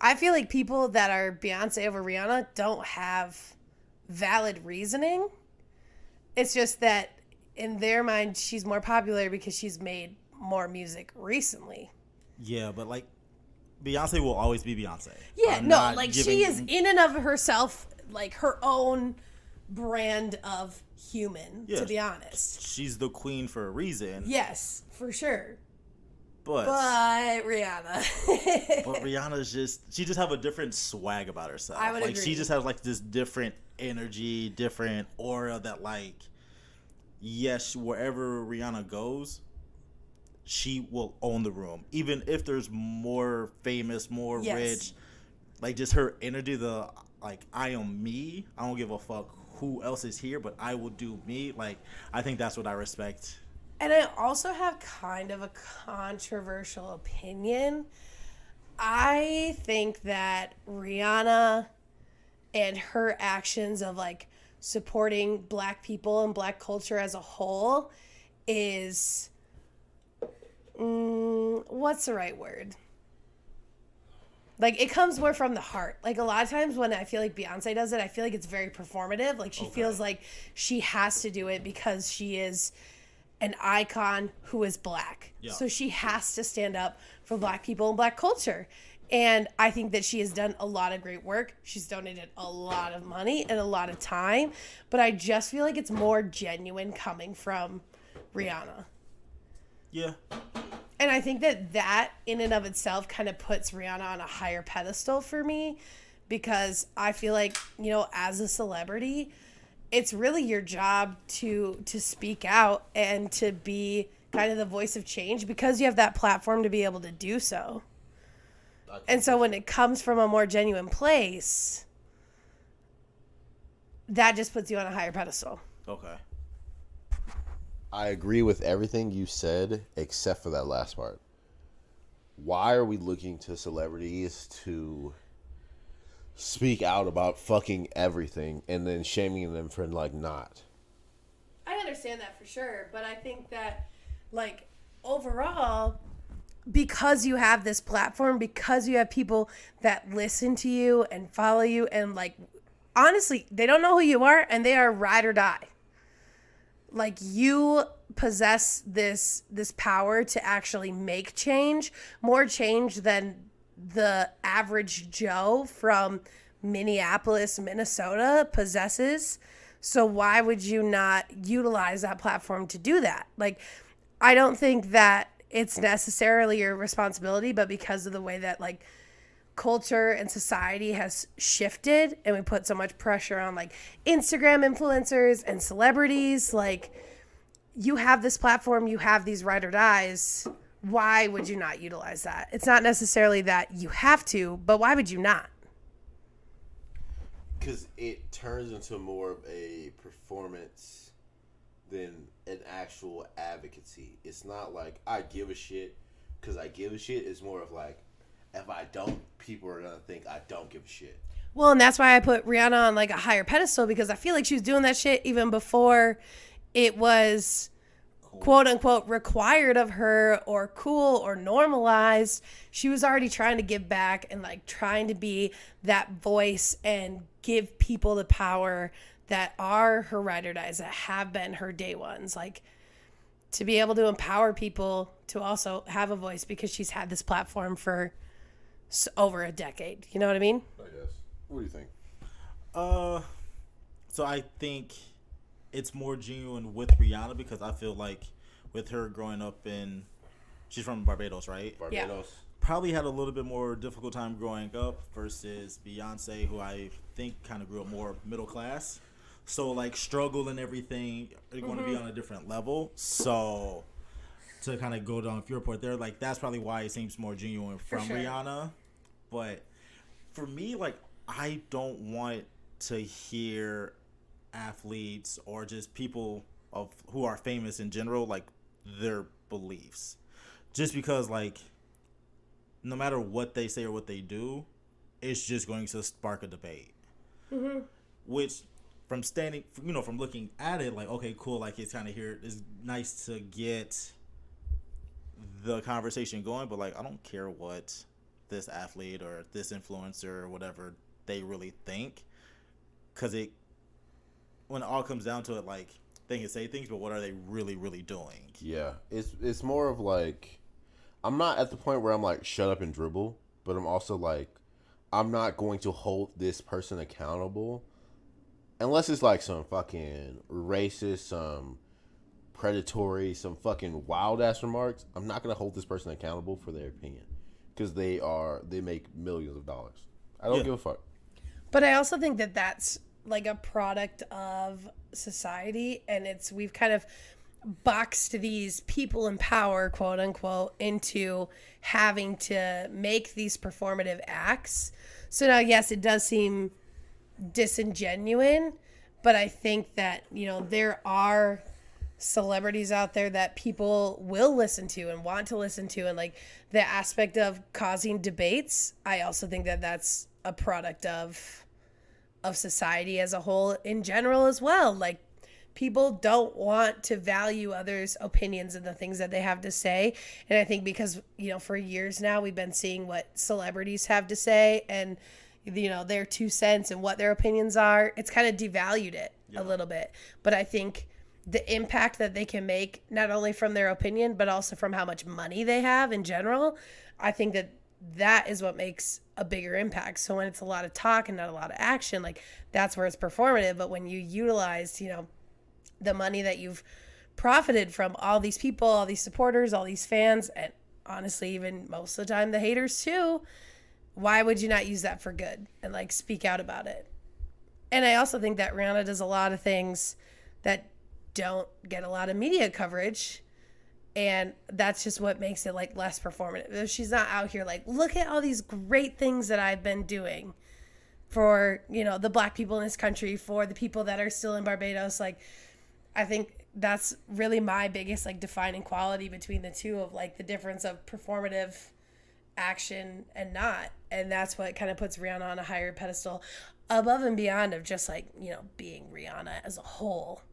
I feel like people that are Beyonce over Rihanna don't have valid reasoning. It's just that in their mind, she's more popular because she's made more music recently. Yeah, but, like, Beyonce will always be Beyonce. Yeah, I'm no, not like, giving- she is in and of herself, like, her own brand of human, Yes. to be honest. She's the queen for a reason. Yes, for sure. But Rihanna. but Rihanna's she just have a different swag about herself. I would like agree. She just has like this different energy, different aura that, like, yes, wherever Rihanna goes, she will own the room. Even if there's more famous, more Yes. rich, like, just her energy, the like, I am me. I don't give a fuck who else is here, but I will do me. Like, I think that's what I respect. And I also have kind of a controversial opinion. I think that Rihanna and her actions of, like, supporting Black people and Black culture as a whole is, what's the right word? Like, it comes more from the heart. Like, a lot of times when I feel like Beyonce does it, I feel like it's very performative. Like, she feels like she has to do it because she is an icon who is Black. Yeah. So she has to stand up for Black people and Black culture. And I think that she has done a lot of great work. She's donated a lot of money and a lot of time. But I just feel like it's more genuine coming from Rihanna. Yeah. And I think that in and of itself kind of puts Rihanna on a higher pedestal for me, because I feel like, you know, as a celebrity, it's really your job to speak out and to be kind of the voice of change, because you have that platform to be able to do so. And so when it comes from a more genuine place, that just puts you on a higher pedestal. Okay. I agree with everything you said except for that last part. Why are we looking to celebrities to speak out about fucking everything and then shaming them for, like, not? I understand that for sure, but I think that, like, overall, because you have this platform, because you have people that listen to you and follow you, and like, honestly, they don't know who you are and they are ride or die. Like, you possess this power to actually make change, more change than the average Joe from Minneapolis, Minnesota possesses. So why would you not utilize that platform to do that? Like, I don't think that it's necessarily your responsibility, but because of the way that like culture and society has shifted and we put so much pressure on like Instagram influencers and celebrities, like, you have this platform, you have these ride or dies. Why would you not utilize that? It's not necessarily that you have to, but why would you not? Because it turns into more of a performance than an actual advocacy. It's not like I give a shit because I give a shit. It's more of like, if I don't, people are going to think I don't give a shit. Well, and that's why I put Rihanna on like a higher pedestal, because I feel like she was doing that shit even before it was quote unquote required of her or cool or normalized. She was already trying to give back and like trying to be that voice and give people the power that are her ride or dies, that have been her day ones. Like, to be able to empower people to also have a voice, because she's had this platform for over a decade. You know what I mean? I guess. What do you think? So I think it's more genuine with Rihanna, because I feel like with her growing up she's from Barbados, right? Barbados. Yeah. Probably had a little bit more difficult time growing up versus Beyonce, who I think kind of grew up more middle class. So like struggle and everything are going to be on a different level. So to kind of go down your point there, like that's probably why it seems more genuine from Rihanna. But for me, like, I don't want to hear athletes or just people who are famous in general, like, their beliefs. Just because, like, no matter what they say or what they do, it's just going to spark a debate. Mm-hmm. Which, from looking at it, like, okay, cool, like, it's kind of here, it's nice to get the conversation going, but, like, I don't care what this athlete or this influencer or whatever they really think, because when it all comes down to it, like, they can say things, but what are they really, really doing? Yeah, it's more of like, I'm not at the point where I'm like, shut up and dribble, but I'm also like, I'm not going to hold this person accountable unless it's like some fucking racist, some predatory, some fucking wild ass remarks. I'm not going to hold this person accountable for their opinion, because they make millions of dollars. I don't give a fuck. But I also think that that's like a product of society, and we've kind of boxed these people in power, quote unquote, into having to make these performative acts. So now, yes, it does seem disingenuous, but I think that, there are celebrities out there that people will listen to and want to listen to, and like the aspect of causing debates, I also think that that's a product of society as a whole in general as well. Like, people don't want to value others' opinions and the things that they have to say, and I think because for years now we've been seeing what celebrities have to say and their 2 cents and what their opinions are. It's kind of devalued it a little bit, but I think the impact that they can make, not only from their opinion, but also from how much money they have in general, I think that is what makes a bigger impact. So when it's a lot of talk and not a lot of action, like, that's where it's performative. But when you utilize, the money that you've profited from all these people, all these supporters, all these fans, and honestly, even most of the time, the haters too, why would you not use that for good and like speak out about it? And I also think that Rihanna does a lot of things that don't get a lot of media coverage, and that's just what makes it like less performative. She's not out here like, look at all these great things that I've been doing for the black people in this country, for the people that are still in Barbados. Like, I think that's really my biggest like defining quality between the two, of like the difference of performative action and not. And that's what kind of puts Rihanna on a higher pedestal, above and beyond of just like being Rihanna as a whole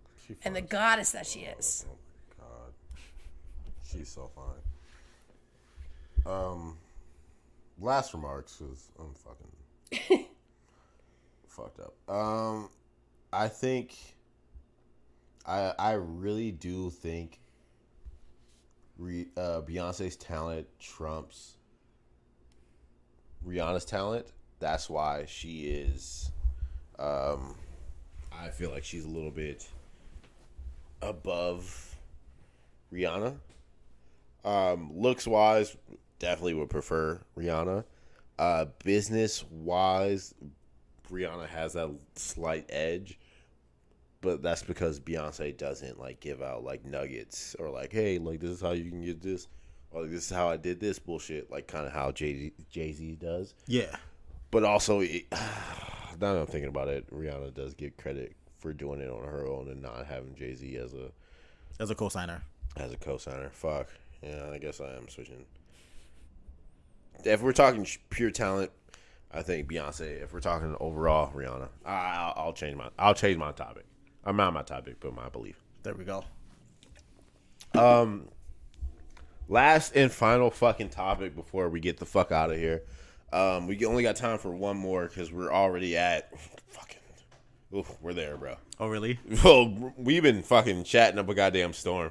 and the goddess that she is. Oh my god, she's so fine. Last remarks, because I'm fucking fucked up. I think I really do think Beyonce's talent trumps Rihanna's talent. That's why she is. I feel like she's a little bit above Rihanna. Looks wise, definitely would prefer Rihanna. Business wise, Rihanna has that slight edge, but that's because Beyonce doesn't like give out like nuggets or like, hey, like this is how you can get this, or like, this is how I did this bullshit, like kind of how Jay-Z does. Yeah. But also, now that I'm thinking about it, Rihanna does get credit for doing it on her own and not having Jay-Z As a co-signer. as a co-signer. Fuck. Yeah, I guess I am switching. If we're talking pure talent, I think Beyonce. If we're talking overall, Rihanna. I'll change my topic. I'm not my topic, but my belief. There we go. Last and final fucking topic before we get the fuck out of here. We only got time for one more because we're already at fucking. Oof, we're there, bro. Oh, really? Well, we've been fucking chatting up a goddamn storm.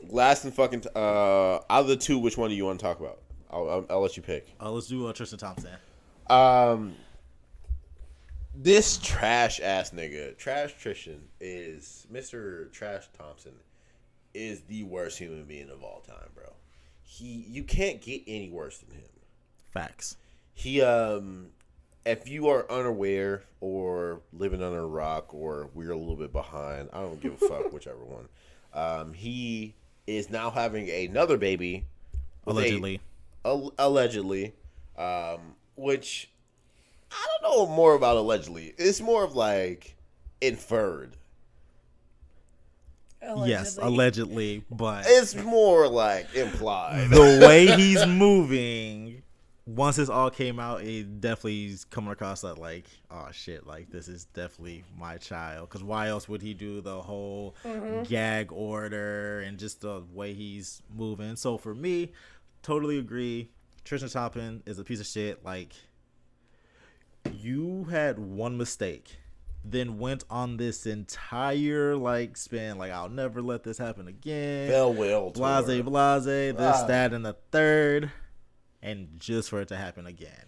Last and fucking. Out of the two, which one do you want to talk about? I'll let you pick. Let's do Tristan Thompson. This trash ass nigga, Trash Tristan, is Mr. Trash Thompson, is the worst human being of all time, bro. You can't get any worse than him. Facts. He if you are unaware or living under a rock or we're a little bit behind, I don't give a fuck whichever one. He is now having another baby, Allegedly. Allegedly, which I don't know more about allegedly. It's more of like inferred. Allegedly. Yes, allegedly, but It's more like implied. the way he's moving, once this all came out, it definitely's coming across that like, oh shit, like this is definitely my child. Because why else would he do the whole gag order and just the way he's moving? So for me, totally agree. Tristan Thompson is a piece of shit. Like, you had one mistake, then went on this entire like spin, like I'll never let this happen again. Farewell Blase, this, that, and the third, and just for it to happen again.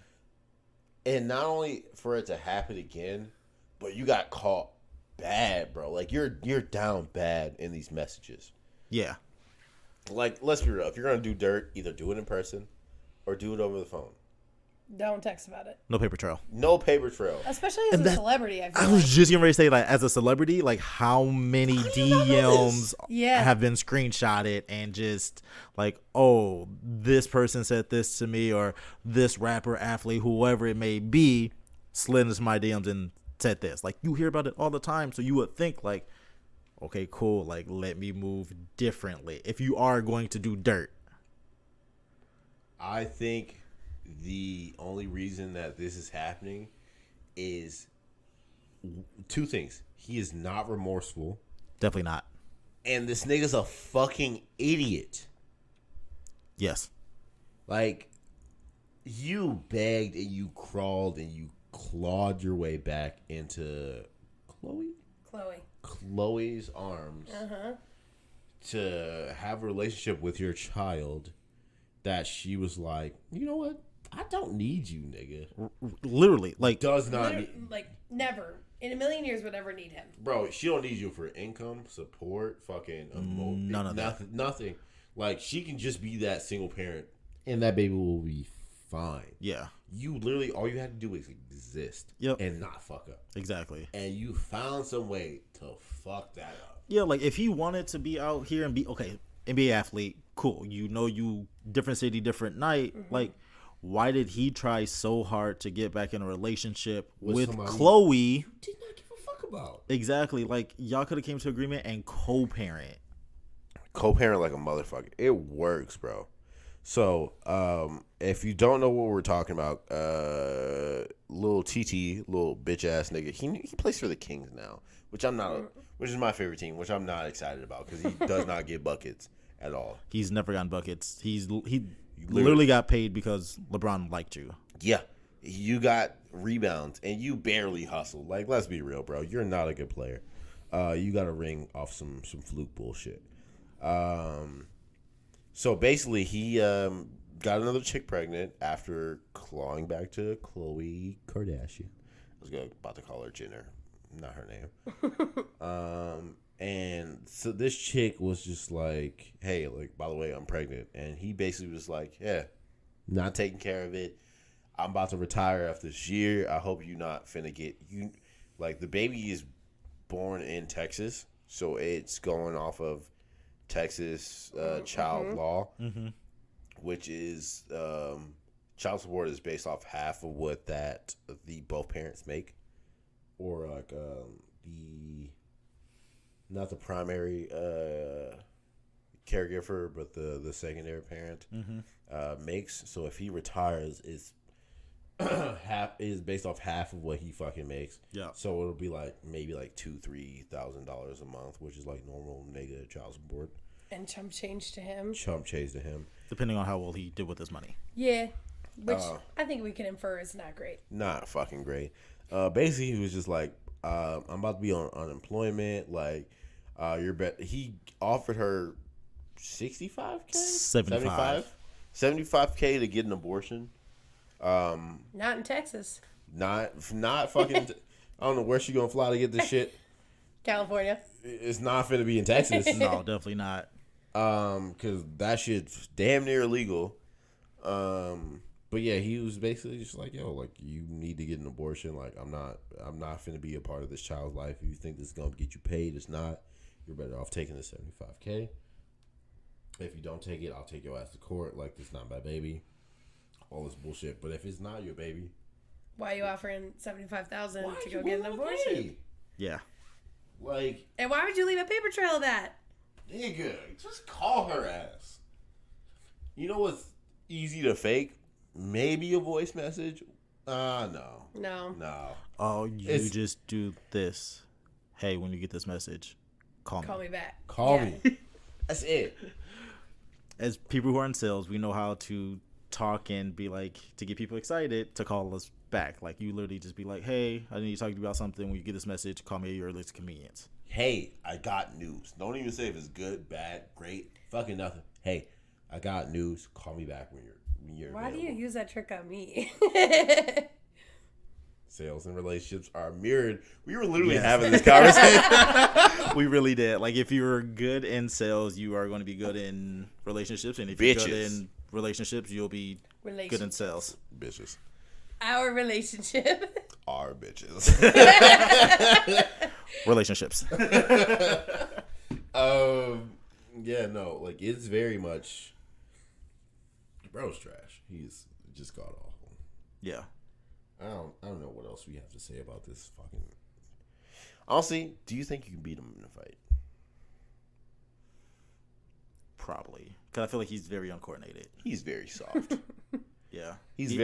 And not only for it to happen again, but you got caught bad, bro. Like you're down bad in these messages. Yeah. Like, let's be real. If you're gonna do dirt, either do it in person or do it over the phone. Don't text about it. No paper trail. No paper trail. Especially as a celebrity, I feel I like. was just getting ready to say, like, as a celebrity, like, how many DMs have been screenshotted and just like, oh, this person said this to me, or this rapper, athlete, whoever it may be, slid into my DMs and said this. Like, you hear about it all the time, so you would think, like, okay, cool, like, let me move differently if you are going to do dirt. I think the only reason that this is happening is two things. He is not remorseful. Definitely not. And this nigga's a fucking idiot. Yes. Like, you begged and you crawled and you clawed your way back into Chloe's arms to have a relationship with your child that she was like, you know what? I don't need you, nigga. Literally, like, Does not need, like never in a million years would ever need him. bro. She don't need you for income, support, fucking none of that. Nothing. Like, she can just be that single parent, and that baby will be fine. Yeah. You literally, all you had to do is exist, and not fuck up. Exactly. And you found some way to fuck that up. Yeah, like, if he wanted to be out here and be, okay, NBA athlete, cool. You know, you different city, different night. Like, why did he try so hard to get back in a relationship with Chloe? You did not give a fuck about. Exactly. Like, y'all could have came to agreement and co-parent. Co-parent like a motherfucker. It works, bro. So, if you don't know what we're talking about, little TT, little bitch ass nigga, he plays for the Kings now, which is my favorite team, which I'm not excited about because he does not get buckets at all. He's never gotten buckets. He literally got paid because LeBron liked you. Yeah, you got rebounds and you barely hustled. Like, let's be real, bro. You're not a good player. You got a ring off some fluke bullshit. So basically, he got another chick pregnant after clawing back to Khloe Kardashian. I was about to call her Jenner, not her name. And so this chick was just like, hey, like, by the way, I'm pregnant. And he basically was like, yeah, not taking care of it. I'm about to retire after this year. I hope you're not finna get you. Like, the baby is born in Texas, so it's going off of Texas child law, which is child support is based off half of what that the both parents make, or like the not the primary caregiver, but the secondary parent makes. So if he retires, it's half is based off half of what he fucking makes. Yeah. So it'll be like maybe like $2,000-$3,000 a month, which is like normal nigga child support. And chump change to him. Chump change to him. Depending on how well he did with his money. Yeah. Which I think we can infer is not great. Not fucking great. Basically, he was just like, I'm about to be on unemployment. Like, he offered her $65K? 75. $75K to get an abortion. Not in Texas. Not fucking. I don't know where she gonna fly to get this shit. California. It's not finna be in Texas. No, definitely not. Cause that shit's damn near illegal. But yeah, he was basically just like, yo, like, you need to get an abortion. Like, I'm not finna be a part of this child's life. If you think this is gonna get you paid, it's not. You're better off taking the $75K. If you don't take it, I'll take your ass to court. Like, it's not my baby. All this bullshit. But if it's not your baby, why are you offering $75,000 to go get an abortion? Yeah. Like, and why would you leave a paper trail of that? Nigga, just call her ass. You know what's easy to fake? Maybe a voice message. No. Oh, you just do this. Hey, when you get this message, call me back. Call me. That's it. As people who are in sales, we know how to talk and be like, to get people excited to call us back. Like, you literally just be like, hey, I need to talk to you about something. When you get this message, call me at your earliest convenience. Hey, I got news. Don't even say if it's good, bad, great, fucking nothing. Hey, I got news. Call me back when you're Why available. do you use that trick on me? Sales and relationships are mirrored. We were literally having this conversation. We really did. Like, if you're good in sales, you are going to be good in relationships, and if you're good in relationships, you'll be good in sales. Bitches. Our relationship. Our bitches. Relationships. Yeah, no, like, it's very much, bro's trash. He's just god awful. Yeah. I don't know what else we have to say about this fucking. Honestly, do you think you can beat him in a fight? Probably, because I feel like he's very uncoordinated. He's very soft. Yeah. He's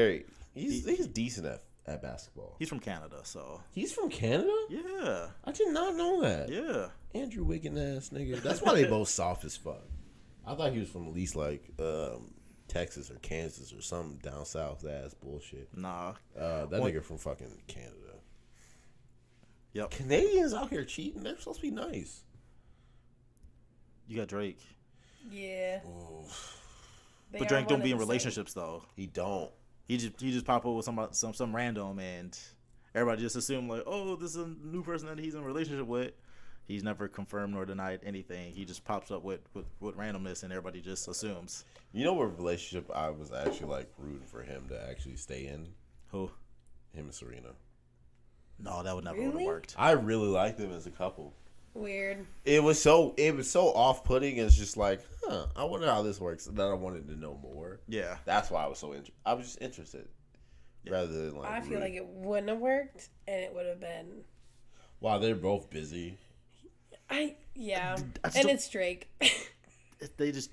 decent at basketball. He's from Canada, so. He's from Canada? Yeah. I did not know that. Yeah. Andrew Wiggin ass nigga. That's why they both soft as fuck. I thought he was from at least like Texas or Kansas or some down south ass bullshit. Nah. That nigga from fucking Canada. Yep. Canadians out here cheating. They're supposed to be nice. You got Drake. Yeah. But Drake don't be in relationships though. He don't. He just pop up with some random, and everybody just assume like, oh, this is a new person that he's in a relationship with. He's never confirmed nor denied anything. He just pops up with randomness, and everybody just assumes. You know what relationship I was actually like rooting for him to actually stay in? Who? Him and Serena. No, that would never would have worked. I really liked them as a couple. Weird. It was so off-putting. It's just like, I wonder how this works. And then I wanted to know more. Yeah, that's why I was so I was just interested, rather than like. I feel like it wouldn't have worked, and it would have been. Wow, they're both busy. And it's Drake. They just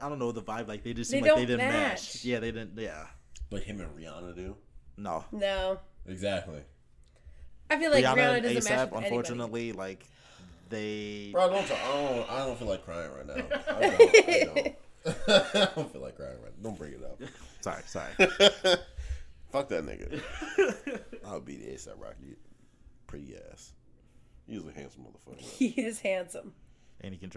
I don't know the vibe. Like they just They seem like they don't didn't match. match. Yeah, they didn't. Yeah. But him and Rihanna do. No. Exactly. I feel like Rihanna and doesn't match ASAP, with unfortunately, like Bro, I don't feel like crying right now. I don't. I don't feel like crying right now. Don't bring it up. Sorry. Fuck that nigga. I'll beat ASAP Rocky. Pretty ass. He's a handsome motherfucker. He is handsome. And he can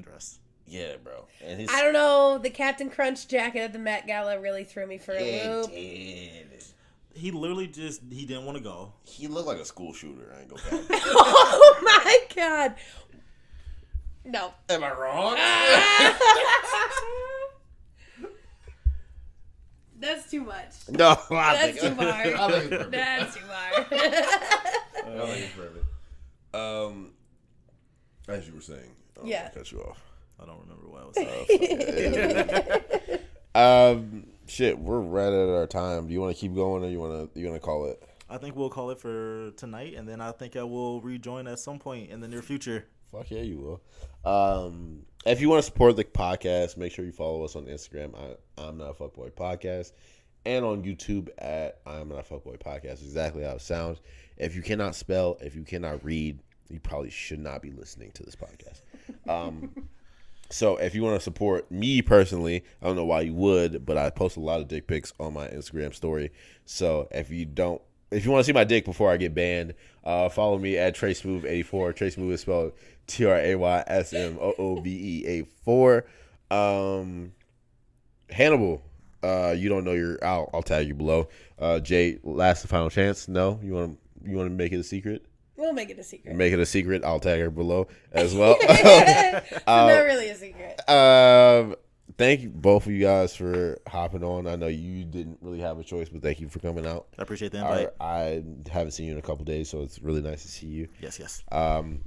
dress. Yeah, bro. And his I don't know. The Captain Crunch jacket at the Met Gala really threw me for a loop. He literally he didn't want to go. He looked like a school shooter. I ain't gonna count. Oh my god. No. Am I wrong? That's too much. No, That's too far. I think it's perfect. That's too far. I think it's perfect. As you were saying. I don't Yeah. want to cut you off. I don't remember what I was saying. Shit, we're right at our time. Do you want to keep going, or you want to call it? I think we'll call it for tonight, and then I think I will rejoin at some point in the near future. Fuck yeah, you will. If you want to support the podcast, make sure you follow us on Instagram. I'm Not a Fuckboy Podcast, and on YouTube at I'm Not a Fuckboy Podcast. Exactly how it sounds. If you cannot spell, if you cannot read, you probably should not be listening to this podcast. So if you want to support me personally, I don't know why you would, but I post a lot of dick pics on my Instagram story. So if you want to see my dick before I get banned, follow me at TreySmooth84. TreySmooth is spelled TraySmoove84. Hannibal, you don't know you're out. I'll tag you below. Jay, last and final chance. No, you want to make it a secret? We'll make it a secret. Make it a secret. I'll tag her below as well. Not really a secret. Thank you, both of you guys, for hopping on. I know you didn't really have a choice, but thank you for coming out. I appreciate the invite. I haven't seen you in a couple days, so it's really nice to see you. Yes.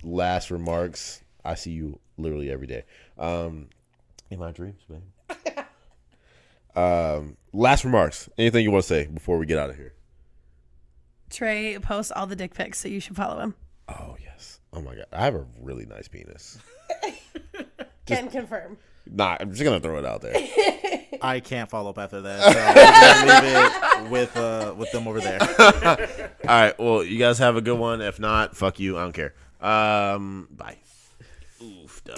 Last remarks. I see you literally every day. In my dreams, man. Last remarks. Anything you want to say before we get out of here? Trey posts all the dick pics, so you should follow him. Oh, yes. Oh, my God. I have a really nice penis. Can confirm. Nah, I'm just going to throw it out there. I can't follow up after that, so I'm leave it with them over there. All right. Well, you guys have a good one. If not, fuck you. I don't care. Bye. Oof, duh.